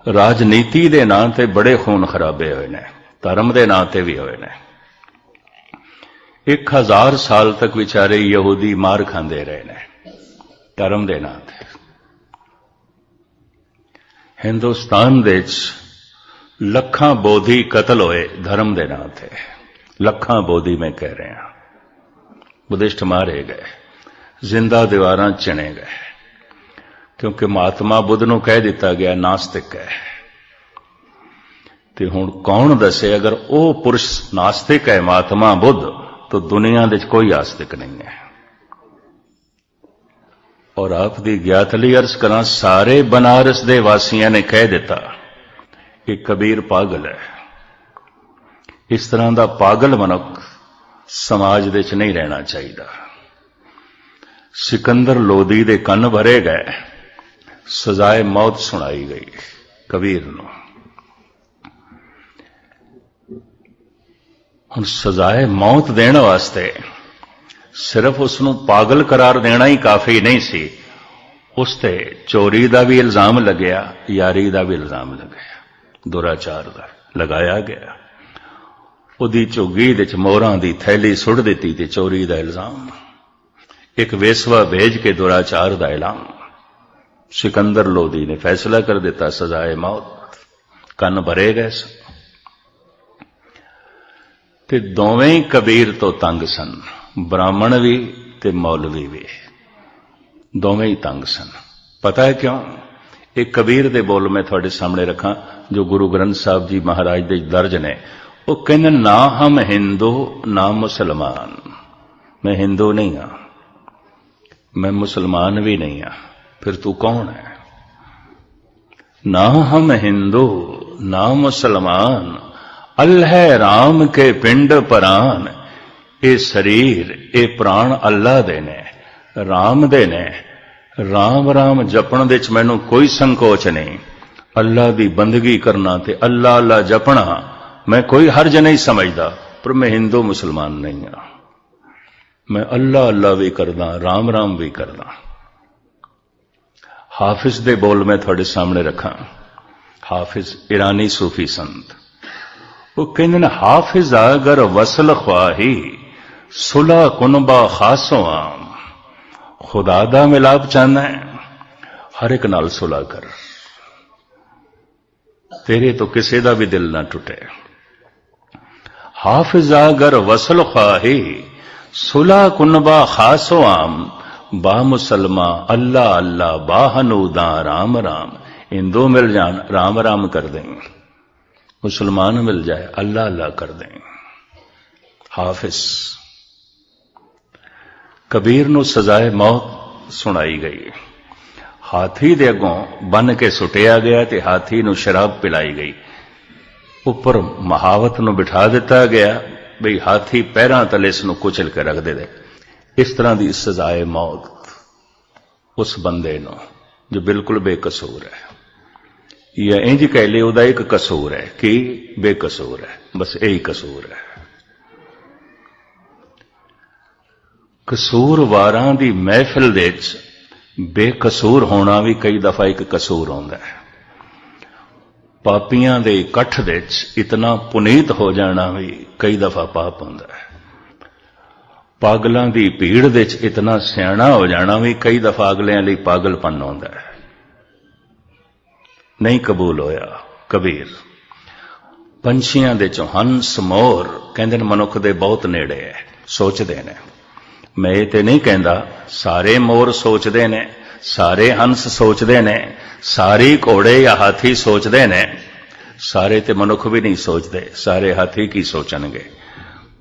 राजनीति दे नां ते बड़े खून खराबे होए ने, धर्म दे नां ते भी होए ने। 1000 साल तक विचारे यहूदी मार खांदे रहे ने धर्म दे नां ते। हिंदुस्तान दे लखां बोधी कतल होए धर्म दे नां ते। लखां बोधी मैं कह रहा, बुद्धिस्ट मारे गए, जिंदा दीवारां चिणे गए, क्योंकि महात्मा बुद्ध नूं कह दिता गया नास्तिक है। ते हुण कौन दसे, अगर वो पुरुष नास्तिक है महात्मा बुद्ध, तो दुनिया दे कोई आस्तिक नहीं है। और आप दी ज्ञातली अर्ज करा, सारे बनारस दे वासियां ने कह दिता कि कबीर पागल है। इस तरह का पागल मनुख समाज दे च नहीं रहना चाहिए। सिकंदर लोधी दे कन्न भरे गए, सजाए मौत सुनाई गई कबीर नूं। हुण सजाए मौत देने वास्ते सिर्फ उसनूं पागल करार देना ही काफ़ी नहीं सी, उसते चोरी का भी इल्जाम लग्या, यारी का भी इल्जाम लग्या, दुराचार का लगाया गया। उहदी झुग्गी दे च मोहरां दी थैली सुट दिती ते चोरी का इल्जाम, एक वेसवा भेज के दुराचार का ऐलान। सिकंदर लोधी ने फैसला कर दिता, सजाए मौत। कन्न भरे गए सन ते दोवें ही कबीर तो तंग सन, ब्राह्मण भी ते मौलवी भी, दोवें ही तंग सन। पता है क्यों? एक कबीर दे बोल मैं थोड़े सामने रखा, जो गुरु ग्रंथ साहब जी महाराज दे दर्ज ने। वो कहने, ना हम हिंदू ना मुसलमान। मैं हिंदू नहीं हाँ, मैं मुसलमान भी नहीं हाँ, फिर तू कौन है? ना हम हिंदू ना मुसलमान, अल्लाह राम के पिंड परान। ये शरीर ये प्राण अल्लाह दे ने, राम दे ने। राम राम जपण दे च मैनू कोई संकोच नहीं। अल्लाह की बंदगी करना ते अल्लाह अल्लाह जपना मैं कोई हर्ज नहीं समझदा, पर मैं हिंदू मुसलमान नहीं हाँ। मैं अल्लाह अल्लाह भी करदा, राम राम भी करदा। हाफिज दे बोल मैं थोड़े सामने रखा। हाफिज ईरानी सूफी संत वो कहते हैं, हाफिज अगर वसल ख्वाही सुलह कुनबा खासो आम। खुदा दा मिलाप चाहना है, हर एक नाल सुलह कर, तेरे तो किसी का भी दिल ना टुटे। हाफिज अगर वसल ख्वाही सुलह कुनबा खासो आम। बा मुसलमा अल्लाह अल्लाह बाहनूदा राम राम। इन दो मिल जान राम राम कर दें, मुसलमान मिल जाए अल्लाह अल्लाह कर दें। हाफिज कबीर नूं सजाए मौत सुनाई गई। हाथी दे अगों बन के सुटिया गया ते हाथी नूं शराब पिलाई गई। उपर महावत नूं बिठा दिता गया बई हाथी पैरां तले इस नूं कुचल के रख दे। इस तरह की सजाए मौत उस बंदे नूं जो बिल्कुल बेकसूर है, या इंज कह ले उहदा एक कसूर है कि बेकसूर है, बस यही कसूर है। कसूरवारां दी महफिल दे विच बेकसूर होना भी कई दफा एक कसूर होंदा है। पापियां दे इकट्ठ दे विच इतना पुनीत हो जाना भी कई दफा पाप होंदा है। पागलों की भीड़ दे विच इतना सियाणा हो जाना भी कई दफा अगलियां लई पागलपन होंदा है। नहीं कबूल होया। कबीर पंछियां दे चों हंस मोर कहंदे ने मनुख दे बहुत नेड़े है, सोचदे ने। मैं ये ते नहीं कहंदा सारे मोर सोचदे ने, सारे हंस सोचदे ने, सारे घोड़े या हाथी सोचदे ने। सारे ते मनुख भी नहीं सोचदे, सारे हाथी की सोचणगे।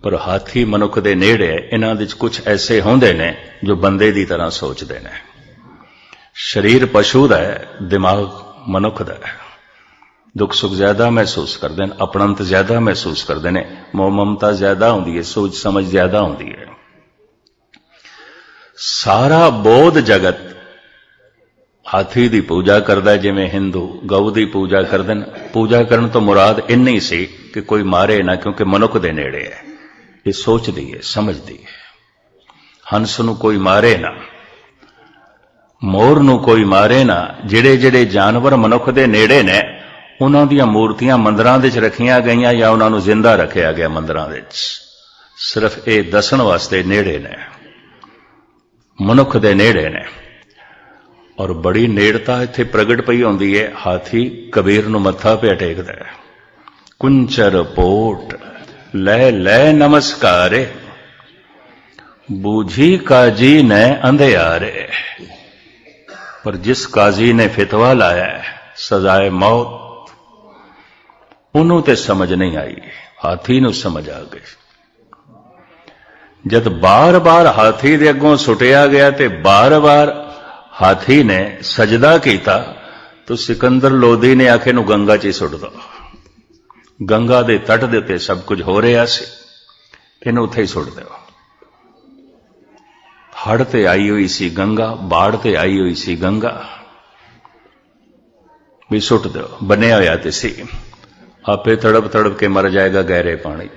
पर हाथी मनुख दे नेड़े, इन्हां दे कुछ ऐसे होंदे ने जो बंदे दी तरह सोचदे ने। शरीर पशु दा है, दिमाग मनुख दा है। दुख सुख ज्यादा महसूस करते हैं, अपणंत ज्यादा महसूस करते हैं, मोह ममता ज्यादा होंदी है, सोच समझ ज्यादा होंदी है। सारा बोध जगत हाथी की पूजा करता है, जिवें हिंदू गऊ की पूजा करते हैं। पूजा करने तो मुराद इन्नी सी कि कोई मारे ना, क्योंकि मनुख दे नेड़े है, ये सोचती है समझती है। हंस नूं कोई मारे ना, मोर नूं कोई मारे ना। जिहड़े जिहड़े जानवर मनुख दे नेड़े ने उन्हां दीयां मूर्तियां मंदिरां दे विच रखीआं गईआं या उन्हां नूं जिंदा रखिया गया मंदिरां दे विच, सिर्फ ये दसण वास्ते नेड़े ने, मनुख दे नेड़े ने। और बड़ी नेड़ता इत्थे प्रगट पई होंदी है। हाथी कबीर नूं मत्था पे टेकदा है, कुंचर पोट लै लै नमस्कारे, बूझी काजी ने अंधेयारे। पर जिस काजी ने फितवा लाया है सजाए मौत, उन्हों ते समझ नहीं आई, हाथी नूं समझ आ गई। जद बार बार हाथी दे अगों सुटिया गया ते बार बार हाथी ने सजदा किया, तो सिकंदर लोधी ने आखे नूं गंगा च ही सुट दो। गंगा दे तट दे उत्ते सब कुछ हो रहा सी, इहनूं उत्थे ही सुट दो। हड़ ते आई हुई सी गंगा, बाढ़ ते आई हुई सी गंगा, भी सुट दो। बनिया होया ते सी, आपे तड़प तड़प के मर जाएगा गहरे पानी।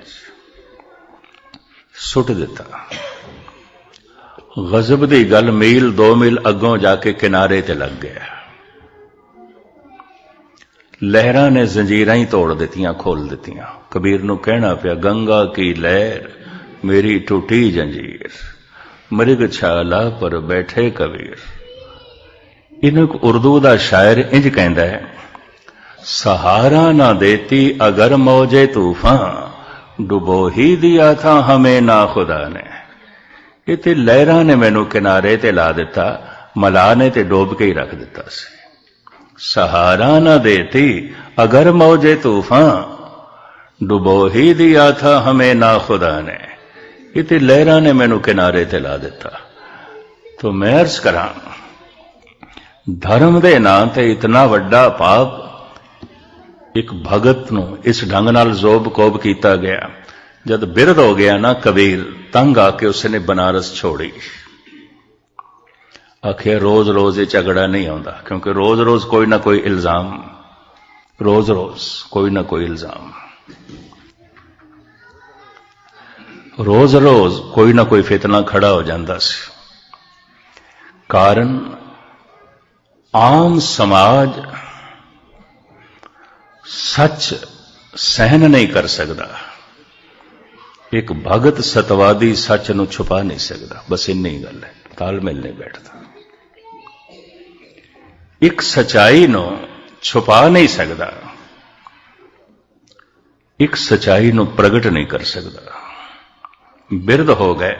सुट दिता। गजब दी गल मील 2 मील अगों जाके किनारे ते लग गया। लहरां ने जंजीरां ही तोड़ दित्तियां, खोल दित्तियां। कबीर नूं कहना पिया, गंगा की लहर मेरी टूटी जंजीर, मृगशाला पर बैठे कबीर। इन्हें उर्दू दा शायर इंज कहंदा है, सहारा ना देती अगर मौजे तूफान, डुबो ही दिया था हमें ना खुदा ने। इते लहरां ने मैनू किनारे ते ला दिता, मला ने ते डोब के ही रख दिता सी। सहारा ना देती अगर मौजे तूफान, डुबो ही दिया था हमें ना खुदा ने। इते लहरां ने मैनू किनारे ते ला दिता। तो मैं अर्ज करां, धर्म दे नां ते इतना वड्डा पाप एक भगत नूं इस ढंग नाल जोब कोब किया गया। जब बिरध हो गया ना कबीर, तंग आके उसने बनारस छोड़ी। आखिर रोज रोज ये झगड़ा नहीं होता, क्योंकि रोज रोज कोई ना कोई इल्जाम रोज रोज कोई ना कोई इल्जाम, रोज रोज कोई ना कोई फितना खड़ा हो जाता सी। कारण आम समाज सच सहन नहीं कर सकता, एक भगत सतवादी सच नूं छुपा नहीं सकता। बस इन्नी ही गल है, तालमेल नहीं बैठता। एक सच्चाई नूं छुपा नहीं सकता, एक सच्चाई नूं प्रगट नहीं कर सकता। बिरध हो गए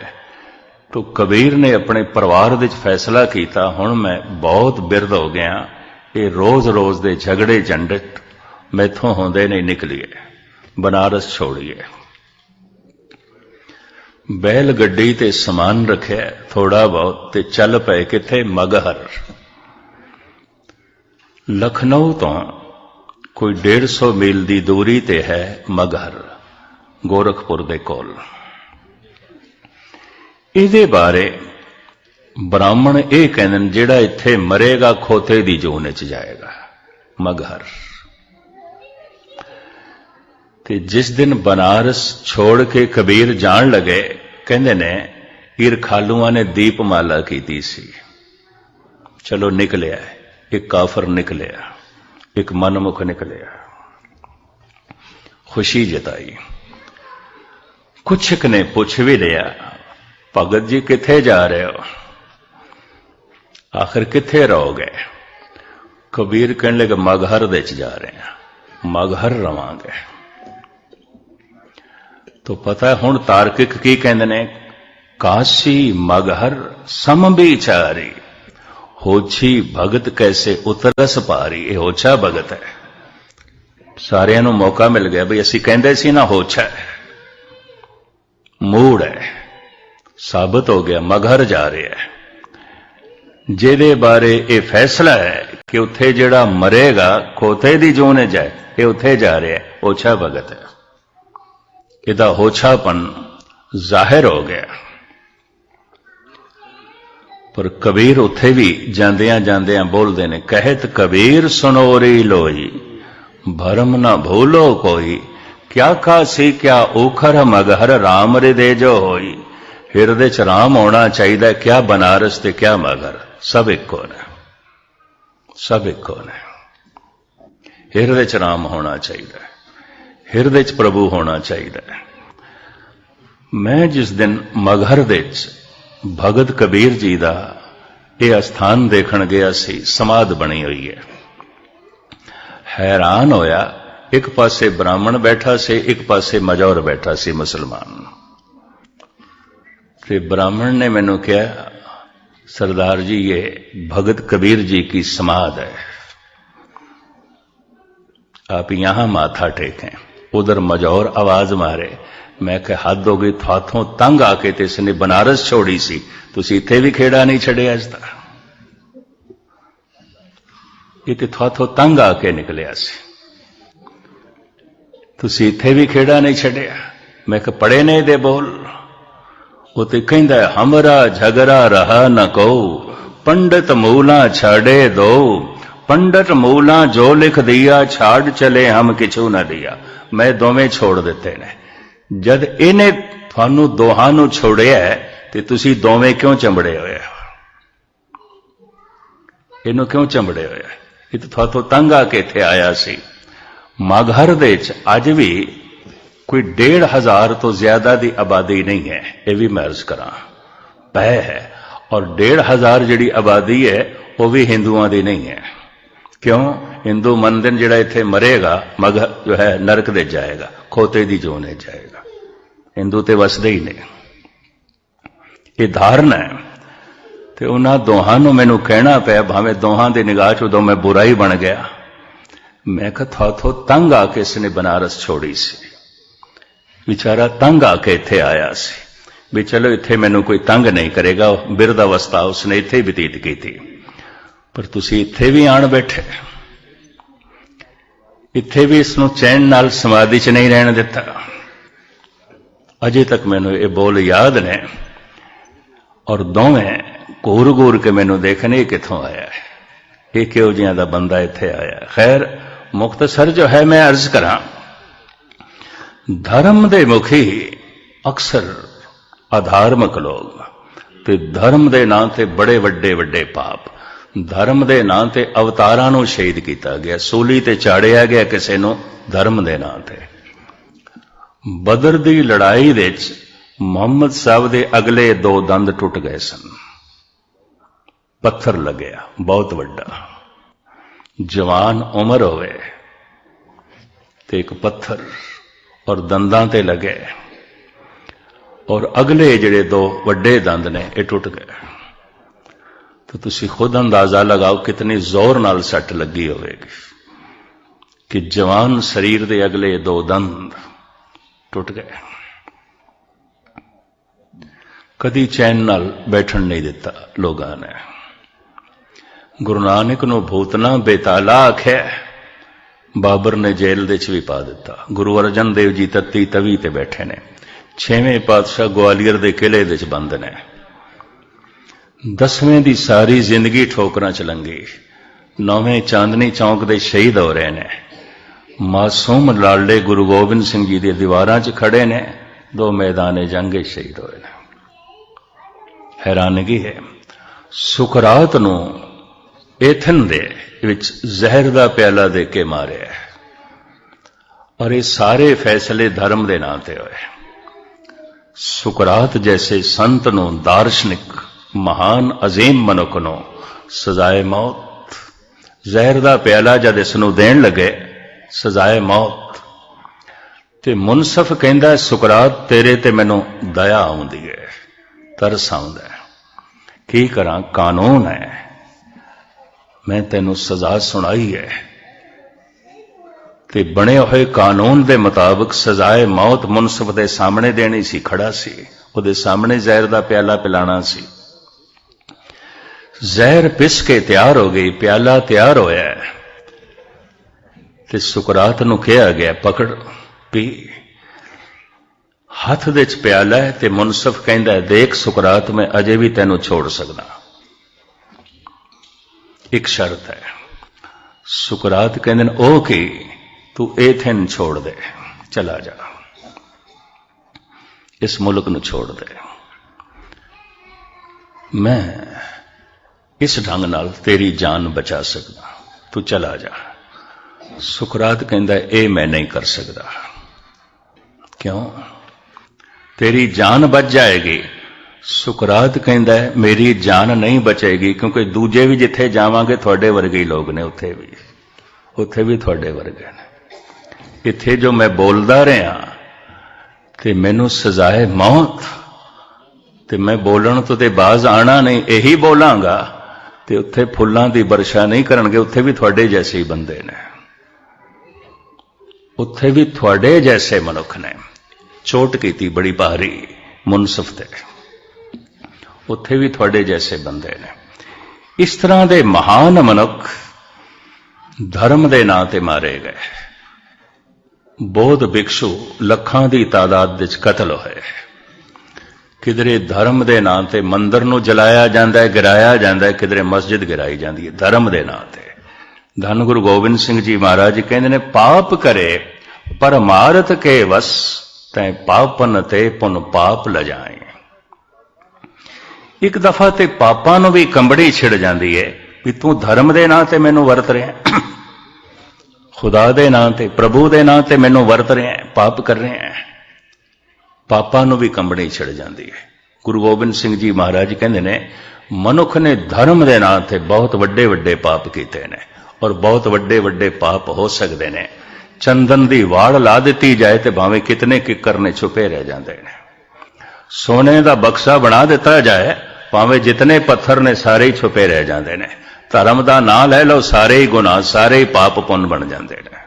तो कबीर ने अपने परिवार विच फैसला किया, हुण मैं बहुत बिरध हो गया, ये रोज रोज दे झगड़े झंडट मैथों होंदे नहीं, निकलिए बनारस छोड़िए। बैल गड्डी ते समान रखिया थोड़ा बहुत ते चल पे किथे मगहर। लखनऊ तो कोई 150 मील की दूरी ते है मगहर, गोरखपुर दे कोल। इहदे बारे ब्राह्मण ये कहंदे जिहड़ा इत्थे मरेगा खोते दी जून च जाएगा, मगहर। ते जिस दिन बनारस छोड़ के कबीर जान लगे, कहंदे ने ईरखालुआं ने दीपमाला कीती सी। चलो निकलिया, एक काफर निकलिया, एक मनमुख निकलिया, खुशी जताई। कुछ ने पुछ भी लिया, भगत जी किथे जा रहे हो, आखिर किथे रहोगे? कबीर कहने लगे मगहर दे च जा रहे हैं, मगहर रवांगे। तो पता है हुण तार्किक की कहंदे ने, काशी मगहर सम बिचारी, होछी भगत कैसे उतरस पारी। ये होछा भगत है। सारियां नूं मौका मिल गया बई असीं कहंदे सी ना होछा है, मूड है, साबित हो गया मगहर जा रहे है। जिहदे बारे ये फैसला है कि उत्थे जिहड़ा मरेगा खोते दी जून जाए, ये उत्थे जा रहा है, होछा भगत है। इहदा होछापन जाहिर हो गया। पर कबीर उत्थे भी जांदियां जांदियां बोलते ने, कहत कबीर सुनोरी लोई, भरम न भूलो कोई, क्या कासी क्या ऊखर मगहर, राम हृदय जो होई। हृदय च राम होना चाहिए, क्या बनारस ते क्या मगहर, सब इको ने, सब इको ने। हृदय च राम होना चाहिए, हृदय च प्रभु होना चाहिए। मैं जिस दिन मगहर दे भगत कबीर जी का यह स्थान देखण गया सी, समाध बनी हुई है, हैरान होया। एक पासे ब्राह्मण बैठा से, एक पासे मजौर बैठा सी मुसलमान। ते ब्राह्मण ने मैनू कहा, सरदार जी ये भगत कबीर जी की समाध है, आप यहां माथा टेकें। उधर मजौर आवाज मारे, मैं कहा हद हो गई, थाथों तंग आके ते इसने बनारस छोड़ी सी, तुसीं इत्थे भी खेड़ा नहीं छड़िया अज तक, ये ते थाथों तंग आके निकलिया सी, तुसीं इत्थे भी खेड़ा नहीं छड़िया। मैं कहा पढ़े ने दे बोल, वो ते कहंदा हमरा झगड़ा रहा न को, पंडित मूला छाड़े दो, पंडित मूला जो लिख दिया, छाड़ चले हम किछू न दिया। मैं दोवें छोड़ दिते ने। जद इन्हें थानू दोहां नू छोड़िया ते तुसी दोवें क्यों चंबड़े होए, इनू क्यों चंबड़े होए? ये तो थाथों तंग आके इत्थे आया सी। मगहर दे च अज भी कोई 1,500 तो ज्यादा दी आबादी नहीं है, यह भी मैं अर्ज करा पै है। और 1,500 जिहड़ी आबादी है वह भी हिंदुओं की नहीं है। क्यों? हिंदू मंदिर जिहड़ा इत्थे मरेगा मगहर जो है नरक दे जाएगा, खोते दी जोन जाएगा। हिंदू ते वसदे ही नहीं, ये धारणा है। तो उन्होंने दोहां नूं मैनू कहना पाया, भावें दोहां की निगाह च उदों मैं बुरा ही बन गया। मैं कहा थाथों तंग आके इसने बनारस छोड़ी सी, बेचारा तंग आके इत्थे आया सी, भी चलो इत्थे मैनू कोई तंग नहीं करेगा। बिरध अवस्था उसने इत्थे बतीत की थी, पर तुसी इत्थे भी आण बैठे, इत्थे भी इसनूं चैन नाल समाधि च नहीं रहने दिता। अजे तक मैनू ये बोल याद ने, और दोवें घूर घूर के मैनू देखने किथों आया है, ये किहो जिहां दा बंदा इत्थे आया। खैर मुख्तसर जो है मैं अर्ज करा, धर्म दे मुखी अक्सर अधार्मिक लोग ते धर्म दे नां ते बड़े वड्डे वड्डे पाप, धर्म दे नां ते अवतारां नूं शहीद किया गया, सूली ते चाड़िया गया किसी नूं धर्म दे नां ते। बदर दी लड़ाई दे मुहम्मद साहब दे अगले 2 दंद टुट गए सन, पत्थर लग्या बहुत वड्डा, जवान उम्र होवे ते एक पत्थर और दंदां ते लगे, और अगले जिहड़े 2 वड्डे दंद ने ये टुट गए। तो तुसी खुद अंदाजा लगाओ कितनी जोर नाल सट लगी होवेगी कि जवान शरीर दे अगले 2 दंद टुट गए। कदी चैन नाल बैठन नहीं दिता लोगों ने। गुरु नानक नूं भूतना बेताला आख्या, बाबर ने जेल दे च भी पा दिता। गुरु अर्जन देव जी तत्ती तवी ते बैठे ने, 6वें पातशाह ग्वालियर दे किले दे च बंद ने, 10वें दी सारी जिंदगी ठोकरां च लंघी, 9वें चांदनी चौक दे शहीद हो रहे ने, मासूम लाडले गुरु गोबिंद सिंह जी दी दीवारां च खड़े ने, 2 मैदाने जंगे शहीद होए ने। हैरानगी है, सुकरात नूं एथन दे विच जहर दा प्याला दे के मारे, और ये सारे फैसले धर्म दे नां ते होए। सुकरात जैसे संत नूं, दार्शनिक महान अजीम मनुख नूं सजाए मौत, जहर दा प्याला जद इस नूं देण लगे सजाए मौत, ते मुनसफ कहंदा सुकरात तेरे ते मैनूं दया आउंदी है, तरस आउंदा है, की करां, कानून है, मैं तैनूं सजा सुनाई है, ते बने हुए कानून दे मुताबिक सजाए मौत मुनसफ दे सामने देनी सी, खड़ा सी, उहदे सामने जहर दा प्याला पिलाना सी। जहर पिस के तैयार हो गई, प्याला तैयार होया, ते सुकरात नूं कहा गया पकड़ पी। हथ दे च प्याला है ते मुनसफ कहंदा है देख सुकरात मैं अजे भी तैनूं छोड़ सकदा, एक शर्त है। सुकरात कहंदे ने ओ की, तू एथेन छोड़ दे, चला जा, इस मुल्क नूं छोड़ दे, मैं इस ढंग नाल तेरी जान बचा सकदा, तू चला जा। सुकरात कहंदा ए मैं नहीं कर सकदा। क्यों? तेरी जान बच जाएगी। सुकरात कहंदा है मेरी जान नहीं बचेगी, क्योंकि दूजे भी जिथे जावांगे थोड़े वर्गे लोग ने, उत्थे भी थोड़े वर्गे ने। इत्थे जो मैं बोलदा रहा ते मैनू सजाए मौत, ते मैं बोलण तो ते बाज आना नहीं, यही बोलांगा ते उत्थे फुल्लां दी वर्षा नहीं करनगे, उत्थे भी थोड़े जैसे ही बंदे ने, उत्थे भी थोड़े जैसे मनुख ने। चोट की बड़ी भारी मुनसफ ते, उत्थे भी थोड़े जैसे बंदे ने। इस तरह दे महान मनुख धर्म दे नां ते मारे गए। बौद्ध भिक्षु लखां दी तादाद विच कतल होए। किधरे धर्म दे नां ते मंदिर नूं जलाया जांदा है, गिराया जांदा है, किधरे मस्जिद गिराई जांदी है धर्म दे नां ते। धन गुरु गोबिंद सिंह जी महाराज जी कहंदे ने पाप करे परमारथ के वस, तैं पापन ते पुन पाप लजाए। एक दफा ते पापां नूं भी कंबड़ी छिड़ जांदी है भी तू धर्म दे नां ते मैनूं वरत रहा, खुदा दे नां ते प्रभु दे नां ते मैनूं वरत रहा, पाप कर रहे हैं। पापां नूं भी कंबड़ी छिड़ जांदी है। गुरु गोबिंद सिंह जी महाराज कहंदे ने मनुख ने धर्म दे नां ते बहुत वड्डे वड्डे पाप कीते ने, और बहुत वड्डे वड्डे पाप हो सकते ने। चंदन दी वाड़ ला दी जाए तो भावें कितने किकर ने छुपे रह जाते हैं। सोने का बक्सा बना दिता जाए, भावें जितने पत्थर ने सारे ही छुपे रह जाते हैं। धर्म का नाम लै लो, सारे ही गुनाह, सारे ही पाप पुण्य बन जाते हैं।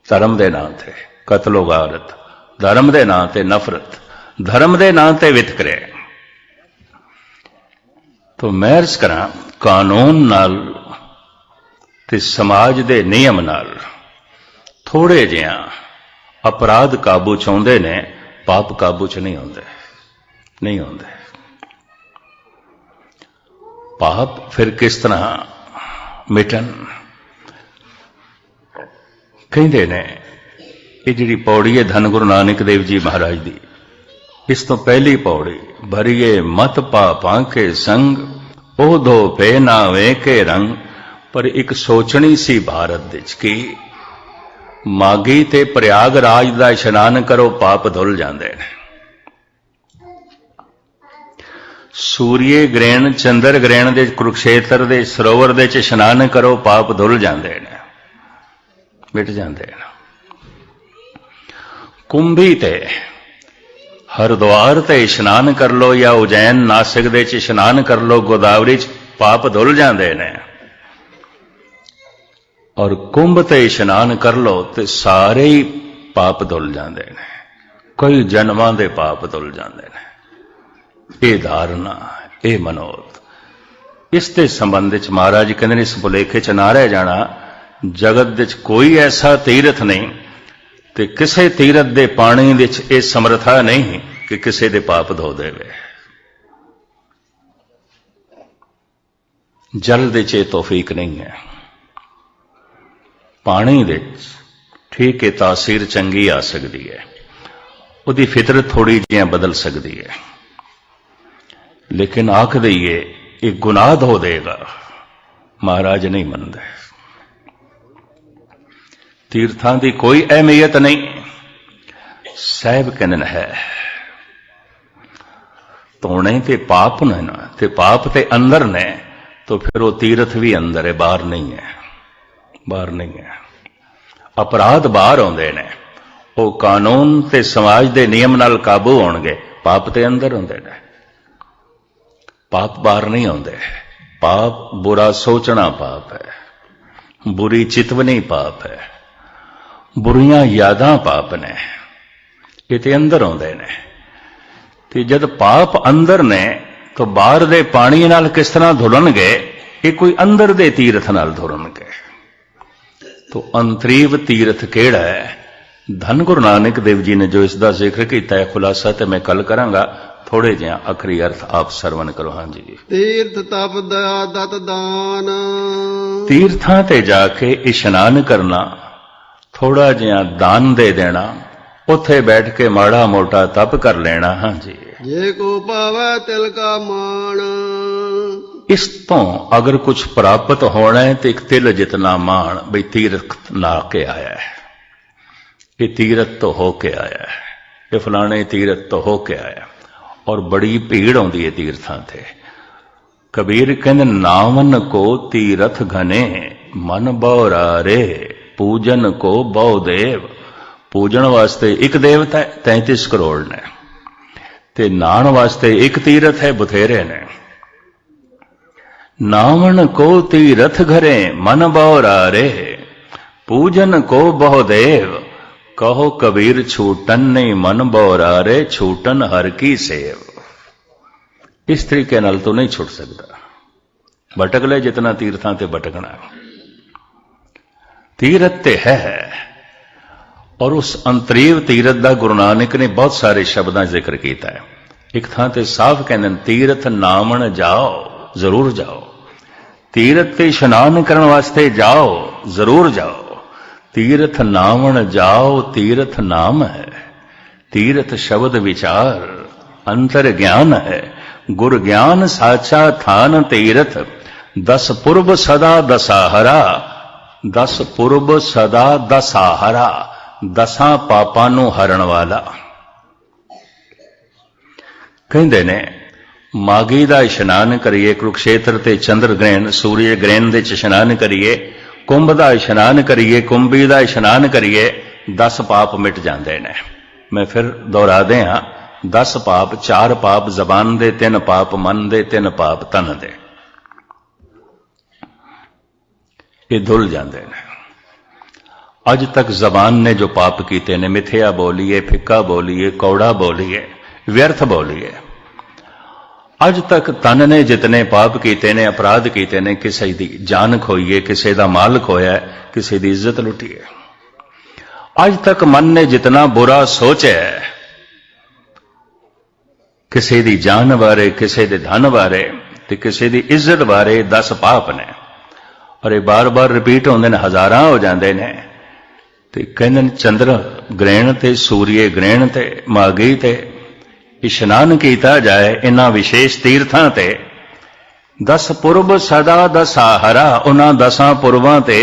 धर्म के नाम से कतलो गारत, धर्म के नाम से नफरत, धर्म के नाम से वितकरे। तो मैं अर्ज करा कानून नाल ते समाज के नियम नाल थोड़े जिहा अपराध काबू च आउंदे ने, पाप काबू च नहीं आउंदे, नहीं आउंदे। पाप फिर किस तरह मिटन? ਕਹਿੰਦੇ ਨੇ ਇਹ ਜਿਹੜੀ ਪੌੜੀ ਹੈ ਧੰਨ ਗੁਰੂ ਨਾਨਕ ਦੇਵ ਜੀ ਮਹਾਰਾਜ ਦੀ, ਇਸ ਤੋਂ ਪਹਿਲੀ ਪੌੜੀ, ਭਰੀਏ ਮਤ ਪਾਪਾਂ ਕੇ ਸੰਗ ਉਹਦੋ ਪੇ ਨਾ ਵੇਖੇ ਰੰਗ। ਪਰ ਇੱਕ ਸੋਚਣੀ ਸੀ ਭਾਰਤ ਵਿੱਚ ਕਿ ਮਾਗੀ ਤੇ ਪ੍ਰਯਾਗ ਰਾਜ ਦਾ ਇਸ਼ਨਾਨ ਕਰੋ ਪਾਪ ਧੁੱਲ ਜਾਂਦੇ ਨੇ। ਸੂਰਯ ਗ੍ਰਹਿਣ ਚੰਦਰ ਗ੍ਰਹਿਣ ਦੇ ਕੁਰੂਕਸ਼ੇਤਰ ਦੇ ਸਰੋਵਰ ਦੇ ਚ ਇਸ਼ਨਾਨ ਕਰੋ ਪਾਪ ਧੁੱਲ ਜਾਂਦੇ ਨੇ, ਮਿਟ ਜਾਂਦੇ ਨੇ। ਕੁੰਭੀ ਤੇ ਹਰਿਦੁਆਰ ਤੇ ਇਸ਼ਨਾਨ ਕਰ ਲੋ ਜਾਂ ਉਜੈਨ ਨਾਸਿਕ ਦੇ ਚ ਇਸ਼ਨਾਨ ਕਰ ਲੋ, ਗੋਦਾਵਰੀ ਚ ਪਾਪ ਧੁੱਲ ਜਾਂਦੇ ਨੇ। ਔਰ ਕੁੰਭ ਤੇ ਇਸ਼ਨਾਨ ਕਰ ਲੋ ਤੇ ਸਾਰੇ ਹੀ ਪਾਪ ਧੁੱਲ ਜਾਂਦੇ ਨੇ, ਕਈ ਜਨਮਾਂ ਦੇ ਪਾਪ ਧੁੱਲ ਜਾਂਦੇ ਨੇ। ਇਹ ਧਾਰਨਾ, ਇਹ ਮਨੋਰਥ, ਇਸ ਦੇ ਸੰਬੰਧ ਵਿੱਚ ਮਹਾਰਾਜ ਕਹਿੰਦੇ ਨੇ ਇਸ ਭੁਲੇਖੇ ਚ ਨਾ ਰਹਿ ਜਾਣਾ। ਜਗਤ ਵਿੱਚ ਕੋਈ ਐਸਾ ਤੀਰਥ ਨਹੀਂ ਤੇ ਕਿਸੇ ਤੀਰਥ ਦੇ ਪਾਣੀ ਵਿੱਚ ਇਹ ਸਮਰੱਥਾ ਨਹੀਂ ਕਿ ਕਿਸੇ ਦੇ ਪਾਪ ਧੋ ਦੇਵੇ। ਜਲ ਦੇ ਚ ਇਹ ਤੌਫੀਕ ਨਹੀਂ ਹੈ। ਪਾਣੀ ਵਿੱਚ ਠੀਕ ਹੈ ਤਾਸੀਰ ਚੰਗੀ ਆ ਸਕਦੀ ਹੈ, ਉਹਦੀ ਫਿਤਰਤ ਥੋੜੀ ਜਿਹੀ ਬਦਲ ਸਕਦੀ ਹੈ, ਲੇਕਿਨ ਆਖ ਦਈਏ ਇਹ ਗੁਨਾਹ ਧੋ ਦੇਗਾ, ਮਹਾਰਾਜ ਨਹੀਂ ਮੰਨਦੇ। ਤੀਰਥਾਂ ਦੀ ਕੋਈ ਅਹਿਮੀਅਤ ਨਹੀਂ। ਸਾਹਿਬ ਕਹਿੰਦੇ ਹੈ ਧੋਣੇ ਤੇ ਪਾਪ ਨੇ ਨਾ, ਤੇ ਪਾਪ ਤੇ ਅੰਦਰ ਨੇ, ਤਾਂ ਫਿਰ ਉਹ ਤੀਰਥ ਵੀ ਅੰਦਰ ਹੈ, ਬਾਹਰ ਨਹੀਂ ਹੈ, ਬਾਹਰ ਨਹੀਂ ਹੈ। ਅਪਰਾਧ ਬਾਹਰ ਆਉਂਦੇ ਨੇ, ਉਹ ਕਾਨੂੰਨ ਤੇ ਸਮਾਜ ਦੇ ਨਿਯਮ ਨਾਲ ਕਾਬੂ ਹੋਣਗੇ, ਪਾਪ ਤੇ ਅੰਦਰ ਹੁੰਦੇ ਨੇ, ਪਾਪ ਬਾਹਰ ਨਹੀਂ ਆਉਂਦੇ। ਪਾਪ ਬੁਰਾ ਸੋਚਣਾ ਪਾਪ ਹੈ, ਬੁਰੀ ਚਿਤਵਨੀ ਪਾਪ ਹੈ, ਬੁਰੀਆਂ ਯਾਦਾਂ ਪਾਪ ਨੇ, ਇਹ ਤੇ ਅੰਦਰ ਆਉਂਦੇ ਨੇ। ਤੇ ਜਦ ਪਾਪ ਅੰਦਰ ਨੇ ਤਾਂ ਬਾਹਰ ਦੇ ਪਾਣੀ ਨਾਲ ਕਿਸ ਤਰ੍ਹਾਂ ਧੁਲਣਗੇ? ਇਹ ਕੋਈ ਅੰਦਰ ਦੇ ਤੀਰਥ ਨਾਲ ਧੁਲਣਗੇ। तो अंतरीव तीर्थ केड़ा है? धन गुरु नानक देव जी ने जो इसका जिक्र किया है, खुलासा तो मैं कल करांगा, थोड़े जिहा आखिरी अर्थ आप सरवण करो। हाँ जी। तीर्थ तप दया दत दान, तीर्थां ते जाके इशनान करना, थोड़ा जिहा दान दे देना, उथे बैठ के माड़ा मोटा तप कर लेना। हाँ जी। जे को पावै तिल का मान, इस तो अगर कुछ प्राप्त होना है तो एक तिल जितना मान, भाई तीर्थ ना के आया है, ये तीर्थ तो होके आया है, ये फलाने तीर्थ तो होके आया। और बड़ी भीड़ आउंदी है तीर्थां ते। कबीर कहंदे नावन को तीरथ घने, मन बौरा रे, पूजन को बहु देव। पूजन वास्ते एक देवता है, 33 करोड़ ने, ते नाण वास्ते एक तीर्थ है, बथेरे ने। नावन को तीरथ घरे, मन बौरा रे, पूजन को बहु देव। कहो कबीर छूटन नहीं मन बौरा रे, छूटन हर की सेव। इस तरीके नाल तो नहीं छुट सकता। भटक ले जितना तीर्थां ते भटकना, तीरथ ते है। और उस अंतरीव तीरथ दा गुरु नानक ने बहुत सारे शब्दां जिक्र किया है। एक थां ते साफ कहंदे तीरथ नामण जाओ, जरूर जाओ। तीरथ ते इशनान करन वास्ते जाओ, जरूर जाओ। तीर्थ नामण जाओ, तीर्थ नाम है। तीर्थ शब्द विचार, अंतर ज्ञान है। गुर ज्ञान साचा थान तीर्थ, 10 पुरब सदा दसाहरा। 10 पुरब सदा दसाहरा, 10 पापां नूं हरण वाला। कहंदे ने मागी दा इशनान करिए, कुरुक्षेत्र ते चंद्र ग्रहण सूर्य ग्रहण दे इशनान करिए, कुंभ दा इशनान करिए, कुंभी दा इशनान करिए, 10 पाप मिट जाते हैं। मैं फिर दोहरा दे हाँ, 10 पाप, 4 पाप जबान दे, 3 पाप मन दे, 3 पाप तन दे, ये धुल जाते हैं। अज तक जबान ने जो पाप किए ने, मिथ्या बोलीए, फिक्का बोलीए, कौड़ा बोलीए, व्यर्थ बोलीए। अज तक तन ने जितने पाप किए ने, अपराध किए ने, किसी की जान खोईए, किसी का माल खोया, किसी की इज्जत लुटी है। अज तक मन ने जितना बुरा सोचा है, किसी की जान बारे, किसी के धन बारे, ते किसी की इज्जत बारे 10 पाप ने। और ये बार बार रिपीट होंदे ने, हजारां हो जाते हैं। ਤੇ ਕਹਿੰਦੇ ਨੇ ਚੰਦਰ ਗ੍ਰਹਿਣ ਤੇ ਸੂਰਯ ਗ੍ਰਹਿਣ ਤੇ ਮਾਗੀ ਤੇ ਇਸ਼ਨਾਨ ਕੀਤਾ ਜਾਏ ਇਨ੍ਹਾਂ ਵਿਸ਼ੇਸ਼ ਤੀਰਥਾਂ ਤੇ 10 ਪੁਰਬ ਸਦਾ 10 ਹਰਾ ਉਹਨਾਂ 10 ਪੁਰਬਾਂ ਤੇ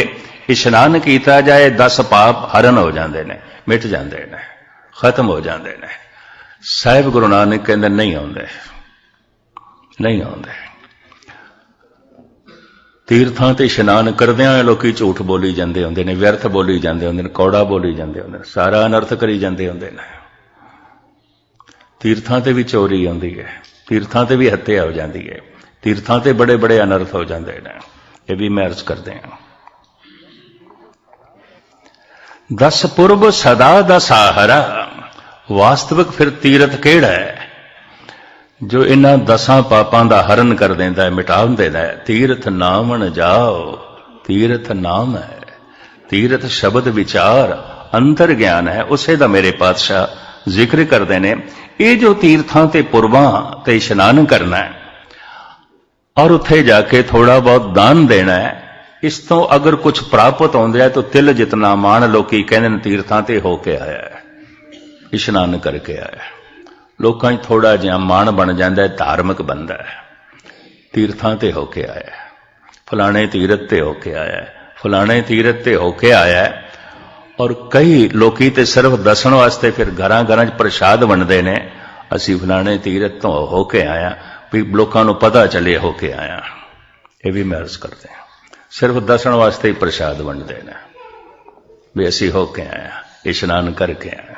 ਇਸ਼ਨਾਨ ਕੀਤਾ ਜਾਏ 10 ਪਾਪ ਹਰਨ ਹੋ ਜਾਂਦੇ ਨੇ, ਮਿਟ ਜਾਂਦੇ ਨੇ, ਖਤਮ ਹੋ ਜਾਂਦੇ ਨੇ। ਸਾਹਿਬ ਗੁਰੂ ਨਾਨਕ ਕਹਿੰਦੇ ਨਹੀਂ ਆਉਂਦੇ, ਨਹੀਂ ਆਉਂਦੇ। ਤੀਰਥਾਂ ਤੇ ਇਸ਼ਨਾਨ ਕਰਦਿਆਂ ਲੋਕੀ ਝੂਠ ਬੋਲੀ ਜਾਂਦੇ ਹੁੰਦੇ ਨੇ, ਵਿਅਰਥ ਬੋਲੀ ਜਾਂਦੇ ਹੁੰਦੇ ਨੇ, ਕੌੜਾ ਬੋਲੀ ਜਾਂਦੇ ਹੁੰਦੇ ਨੇ, ਸਾਰਾ ਅਨਰਥ ਕਰੀ ਜਾਂਦੇ ਹੁੰਦੇ ਨੇ। ਤੀਰਥਾਂ ਤੇ ਵੀ ਚੋਰੀ ਆਉਂਦੀ ਹੈ, ਤੀਰਥਾਂ ਤੇ ਵੀ ਹੱਤਿਆ ਹੋ ਜਾਂਦੀ ਹੈ, ਤੀਰਥਾਂ ਤੇ ਬੜੇ ਬੜੇ ਅਨਰਥ ਹੋ ਜਾਂਦੇ ਨੇ। ਇਹ ਵੀ ਮੈਂ ਅਰਜ਼ ਕਰਦੇ ਹਾਂ। 10 ਪੁਰਬ ਸਦਾ 10 ਹਰਾ, ਵਾਸਤਵਿਕ ਫਿਰ ਤੀਰਥ ਕਿਹੜਾ ਹੈ ਜੋ ਇਹਨਾਂ 10 ਪਾਪਾਂ ਦਾ ਹਰਨ ਕਰ ਦਿੰਦਾ ਹੈ, ਮਿਟਾ ਦਿੰਦਾ ਹੈ? ਤੀਰਥ ਨਾਮਣ ਜਾਓ, ਤੀਰਥ ਨਾਮ ਹੈ, ਤੀਰਥ ਸ਼ਬਦ ਵਿਚਾਰ ਅੰਤਰ ਗਿਆਨ ਹੈ, ਉਸੇ ਦਾ ਮੇਰੇ ਪਾਤਸ਼ਾਹ ਜ਼ਿਕਰ ਕਰਦੇ ਨੇ। ਇਹ ਜੋ ਤੀਰਥਾਂ ਤੇ ਪੁਰਬਾਂ ਤੇ ਇਸ਼ਨਾਨ ਕਰਨਾ ਹੈ ਔਰ ਉੱਥੇ ਜਾ ਕੇ ਥੋੜਾ ਬਹੁਤ ਦਾਨ ਦੇਣਾ ਹੈ, ਇਸ ਤੋਂ ਅਗਰ ਕੁਝ ਪ੍ਰਾਪਤ ਹੁੰਦਾ ਹੈ ਤਾਂ ਤਿਲ ਜਿਤਨਾ ਮਾਣ ਲੋਕੀ ਕਹਿੰਦੇ ਨੇ ਤੀਰਥਾਂ ਤੇ ਹੋ ਕੇ ਆਇਆ ਹੈ, ਇਸ਼ਨਾਨ ਕਰਕੇ ਆਇਆ ਹੈ। ਲੋਕਾਂ 'ਚ ਥੋੜਾ ਜਿਹਾ ਮਾਣ ਬਣ ਜਾਂਦਾ ਹੈ, ਧਾਰਮਿਕ ਬਣਦਾ ਹੈ, ਤੀਰਥਾਂ ਤੇ ਹੋ ਕੇ ਆਇਆ ਹੈ, ਫਲਾਣੇ ਤੀਰਥ ਤੇ ਹੋ ਕੇ ਆਇਆ ਹੈ, ਫਲਾਣੇ ਤੀਰਥ ਤੇ ਹੋ ਕੇ ਆਇਆ ਹੈ। ਔਰ ਕਈ ਲੋਕੀ ਤੇ ਸਿਰਫ ਦੱਸਣ ਵਾਸਤੇ ਫਿਰ ਘਰਾਂ ਘਰਾਂ 'ਚ ਪ੍ਰਸ਼ਾਦ ਵੰਡਦੇ ਨੇ, ਅਸੀਂ ਫਲਾਣੇ ਤੀਰਥ ਤੋਂ ਹੋ ਕੇ ਆਇਆ, ਵੀ ਲੋਕਾਂ ਨੂੰ ਪਤਾ ਚੱਲੇ ਹੋ ਕੇ ਆਇਆ। ਇਹ ਵੀ ਮੈਂ ਅਰਜ਼ ਕਰਦੇ ਹਾਂ, ਸਿਰਫ ਦੱਸਣ ਵਾਸਤੇ ਹੀ ਪ੍ਰਸ਼ਾਦ ਵੰਡਦੇ ਨੇ ਵੀ ਅਸੀਂ ਹੋ ਕੇ ਆਇਆ, ਇਸ਼ਨਾਨ ਕਰਕੇ ਆਇਆ,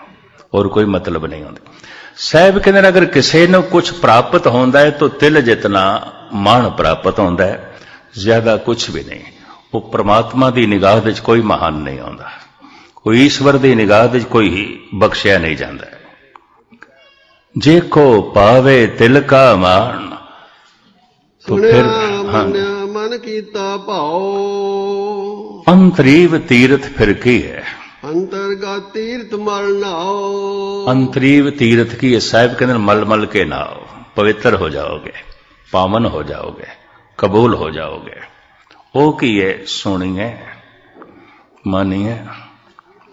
ਹੋਰ ਕੋਈ ਮਤਲਬ ਨਹੀਂ ਹੁੰਦਾ। ਸਾਹਿਬ ਕਹਿੰਦੇ ਨੇ ਅਗਰ ਕਿਸੇ ਨੂੰ ਕੁਝ ਪ੍ਰਾਪਤ ਹੁੰਦਾ ਹੈ ਤਾਂ ਤਿਲ ਜਿਤਨਾ ਮਾਣ ਪ੍ਰਾਪਤ ਹੁੰਦਾ ਹੈ, ਜ਼ਿਆਦਾ ਕੁਝ ਵੀ ਨਹੀਂ। ਉਹ ਪ੍ਰਮਾਤਮਾ ਦੀ ਨਿਗਾਹ ਵਿੱਚ ਕੋਈ ਮਹਾਨ ਨਹੀਂ ਆਉਂਦਾ, ਕੋਈ ਈਸ਼ਵਰ ਦੀ ਨਿਗਾਹ ਵਿੱਚ ਕੋਈ ਬਖਸ਼ਿਆ ਨਹੀਂ ਜਾਂਦਾ। ਜੇ ਕੋ ਪਾਵੇ ਤਿਲ ਕਾ ਮਾਣ, ਸੁਣਿਆ ਮੰਨਿਆ ਮਨ ਕੀਤਾ ਭਾਉ, ਅੰਤਰੀਵ ਤੀਰਥ ਫਿਰ ਕੀ ਹੈ? ਅੰਤਰਗਤ ਤੀਰਥ ਮਲ ਨਾਓ, ਅੰਤਰੀਵ ਤੀਰਥ ਕੀ ਹੈ? ਸਾਹਿਬ ਕਹਿੰਦੇ ਮਲ ਮਲ ਕੇ ਨਾਓ, ਪਵਿੱਤਰ ਹੋ ਜਾਓਗੇ, ਪਾਵਨ ਹੋ ਜਾਓਗੇ, ਕਬੂਲ ਹੋ ਜਾਓਗੇ। ਉਹ ਕੀ ਹੈ? ਸੁਣੀਏ, ਮਾਨੀਏ,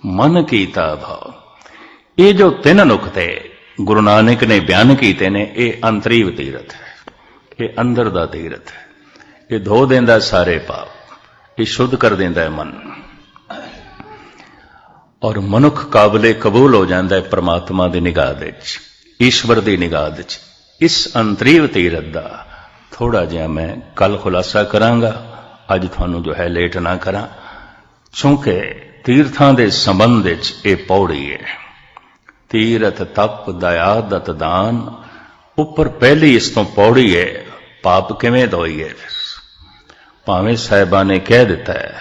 ਮਨ ਕੀਤਾ ਭਾਵ। ਇਹ ਜੋ 3 ਨੁਕਤੇ ਗੁਰੂ ਨਾਨਕ ਨੇ ਬਿਆਨ ਕੀਤੇ ਨੇ, ਇਹ ਅੰਤਰੀਵ ਤੀਰਥ ਹੈ, ਇਹ ਅੰਦਰ ਦਾ ਤੀਰਥ ਹੈ। ਇਹ ਧੋ ਦਿੰਦਾ ਸਾਰੇ ਪਾਪ, ਇਹ ਸ਼ੁੱਧ ਕਰ ਦਿੰਦਾ ਹੈ ਮਨ, ਔਰ ਮਨੁੱਖ ਕਾਬਲੇ ਕਬੂਲ ਹੋ ਜਾਂਦਾ ਹੈ ਪ੍ਰਮਾਤਮਾ ਦੀ ਨਿਗਾਹ ਵਿੱਚ, ਈਸ਼ਵਰ ਦੀ ਨਿਗਾਹ ਵਿੱਚ। ਇਸ ਅੰਤਰੀਵ ਤੀਰਥ ਦਾ ਥੋੜਾ ਜਿਹਾ ਮੈਂ ਕੱਲ ਖੁਲਾਸਾ ਕਰਾਂਗਾ, ਅੱਜ ਤੁਹਾਨੂੰ ਜੋ ਹੈ ਲੇਟ ਨਾ ਕਰਾਂ, ਕਿਉਂਕਿ ਤੀਰਥਾਂ ਦੇ ਸੰਬੰਧ ਵਿੱਚ ਇਹ ਪੌੜੀ ਹੈ। ਤੀਰਥ ਤਪ ਦਇਆ ਦਤ ਦਾਨ, ਉੱਪਰ ਪਹਿਲੀ ਇਸ ਤੋਂ ਪੌੜੀ ਹੈ, ਪਾਪ ਕਿਵੇਂ ਧੋਈਏ। ਭਾਵੇਂ ਸਾਹਿਬਾਂ ਨੇ ਕਹਿ ਦਿੱਤਾ ਹੈ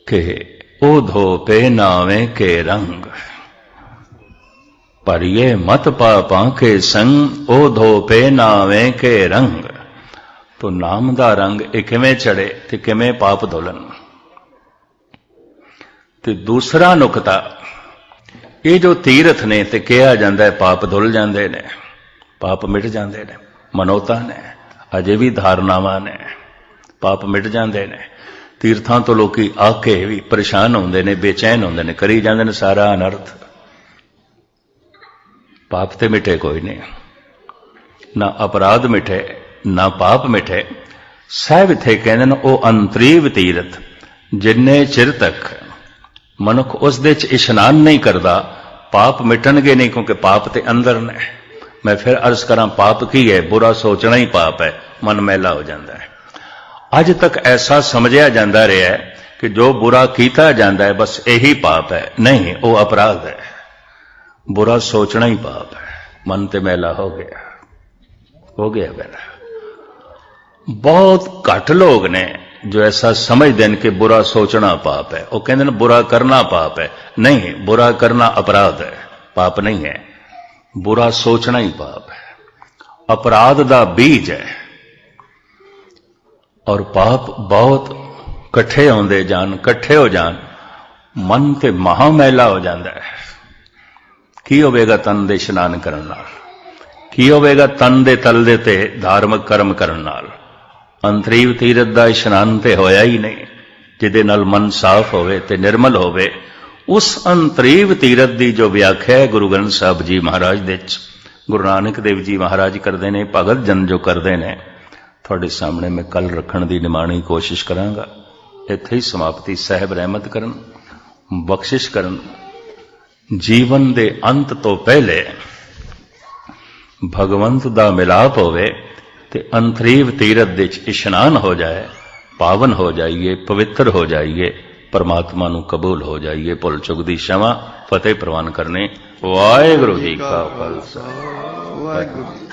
ਕਿ ਉਹ ਧੋਪੇ ਨਾਵੇਂ ਕੇ ਰੰਗ, ਪਰ ਇਹ ਮਤ ਪਾਪਾਂ ਕੇ ਸੰਗ, ਉਹ ਧੋਪੇ ਨਾਵੇਂ ਕੇ ਰੰਗ। ਤੋ ਨਾਮ ਦਾ ਰੰਗ ਇਹ ਕਿਵੇਂ ਚੜੇ ਤੇ ਕਿਵੇਂ ਪਾਪ ਧੁਲਣ। ਤੇ ਦੂਸਰਾ ਨੁਕਤਾ, ਇਹ ਜੋ ਤੀਰਥ ਨੇ ਤੇ ਕਿਹਾ ਜਾਂਦਾ ਹੈ ਪਾਪ ਧੁਲ ਜਾਂਦੇ ਨੇ, ਪਾਪ ਮਿਟ ਜਾਂਦੇ ਨੇ, ਮਨੋਤਾ ਨੇ, ਅਜੇ ਵੀ ਧਾਰਨਾਵਾਂ ਨੇ, ਪਾਪ ਮਿਟ ਜਾਂਦੇ ਨੇ। ਤੀਰਥਾਂ ਤੋਂ ਲੋਕੀ ਆ ਕੇ ਵੀ ਪਰੇਸ਼ਾਨ ਹੁੰਦੇ ਨੇ, ਬੇਚੈਨ ਹੁੰਦੇ ਨੇ, ਕਰੀ ਜਾਂਦੇ ਨੇ ਸਾਰਾ ਅਨਰਥ, ਪਾਪ ਤੇ ਮਿਟੇ ਕੋਈ ਨਹੀਂ, ਨਾ ਅਪਰਾਧ ਮਿਟੇ ਨਾ ਪਾਪ ਮਿਟੇ। ਸਾਹਿਬ ਇੱਥੇ ਕਹਿੰਦੇ ਨੇ ਉਹ ਅੰਤਰੀਵ ਤੀਰਥ, ਜਿੰਨੇ ਚਿਰ ਤੱਕ ਮਨੁੱਖ ਉਸ ਦੇ ਚ ਇਸ਼ਨਾਨ ਨਹੀਂ ਕਰਦਾ, ਪਾਪ ਮਿਟਣਗੇ ਨਹੀਂ, ਕਿਉਂਕਿ ਪਾਪ ਤੇ ਅੰਦਰ ਨੇ। ਮੈਂ ਫਿਰ ਅਰਜ਼ ਕਰਾਂ, ਪਾਪ ਕੀ ਹੈ? ਬੁਰਾ ਸੋਚਣਾ ਹੀ ਪਾਪ ਹੈ, ਮਨ ਮੈਲਾ ਹੋ ਜਾਂਦਾ ਹੈ। ਅੱਜ ਤੱਕ ਐਸਾ ਸਮਝਿਆ ਜਾਂਦਾ ਰਿਹਾ ਹੈ ਕਿ ਜੋ ਬੁਰਾ ਕੀਤਾ ਜਾਂਦਾ ਹੈ ਬਸ ਇਹੀ ਪਾਪ ਹੈ। ਨਹੀਂ, ਉਹ ਅਪਰਾਧ ਹੈ। ਬੁਰਾ ਸੋਚਣਾ ਹੀ ਪਾਪ ਹੈ, ਮਨ ਤੇ ਮੈਲਾ ਹੋ ਗਿਆ, ਹੋ ਗਿਆ ਮੈਲਾ। ਬਹੁਤ ਘੱਟ ਲੋਕ ਨੇ ਜੋ ਐਸਾ ਸਮਝਦੇ ਨੇ ਕਿ ਬੁਰਾ ਸੋਚਣਾ ਪਾਪ ਹੈ। ਉਹ ਕਹਿੰਦੇ ਨੇ ਬੁਰਾ ਕਰਨਾ ਪਾਪ ਹੈ। ਨਹੀਂ, ਬੁਰਾ ਕਰਨਾ ਅਪਰਾਧ ਹੈ, ਪਾਪ ਨਹੀਂ ਹੈ। ਬੁਰਾ ਸੋਚਣਾ ਹੀ ਪਾਪ ਹੈ, ਅਪਰਾਧ ਦਾ ਬੀਜ ਹੈ। ਔਰ ਪਾਪ ਬਹੁਤ ਇਕੱਠੇ ਹੁੰਦੇ ਜਾਣ, ਇਕੱਠੇ ਹੋ ਜਾਣ, ਮਨ ਤੇ ਮਹਾ ਮੈਲਾ ਹੋ ਜਾਂਦਾ ਹੈ। ਕੀ ਹੋਵੇਗਾ ਤਨ ਦੇ ਇਸ਼ਨਾਨ ਕਰਨ ਨਾਲ? ਕੀ ਹੋਵੇਗਾ ਤਨ ਦੇ ਤਲ ਦੇ ਤੇ ਧਾਰਮਿਕ ਕਰਮ ਕਰਨ ਨਾਲ? ਅੰਤਰੀਵ ਤੀਰਥ ਦਾ ਇਸ਼ਨਾਨ ਤੇ ਹੋਇਆ ਹੀ ਨਹੀਂ, ਜਿਹਦੇ ਨਾਲ ਮਨ ਸਾਫ਼ ਹੋਵੇ ਤੇ ਨਿਰਮਲ ਹੋਵੇ। ਉਸ ਅੰਤਰੀਵ ਤੀਰਥ ਦੀ ਜੋ ਵਿਆਖਿਆ ਹੈ ਗੁਰੂ ਗ੍ਰੰਥ ਸਾਹਿਬ ਜੀ ਮਹਾਰਾਜ ਦੇ ਵਿੱਚ, ਗੁਰੂ ਨਾਨਕ ਦੇਵ ਜੀ ਮਹਾਰਾਜ ਕਰਦੇ ਨੇ, ਭਗਤ ਜਨ ਜੋ ਕਰਦੇ ਨੇ, ਤੁਹਾਡੇ ਸਾਹਮਣੇ ਮੈਂ ਕੱਲ ਰੱਖਣ ਦੀ ਨਿਮਾਣੀ ਕੋਸ਼ਿਸ਼ ਕਰਾਂਗਾ। ਇੱਥੇ ਹੀ ਸਮਾਪਤੀ। ਸਾਹਿਬ ਰਹਿਮਤ ਕਰਨ, ਬਖਸ਼ਿਸ਼ ਕਰਨ। ਜੀਵਨ ਦੇ ਅੰਤ ਤੋਂ ਪਹਿਲੇ ਭਗਵੰਤ ਦਾ ਮਿਲਾਪ ਹੋਵੇ ਤੇ ਅੰਤਰੀਵ ਤੀਰਥ ਦੇ ਵਿੱਚ ਇਸ਼ਨਾਨ ਹੋ ਜਾਏ, ਪਾਵਨ ਹੋ ਜਾਈਏ, ਪਵਿੱਤਰ ਹੋ ਜਾਈਏ, परमात्मा नू कबूल हो जाइए। भुल चुक दी क्षमा, फतेह प्रवान करने। वाहिगुरू जी का खालसा, वाहिगुरू।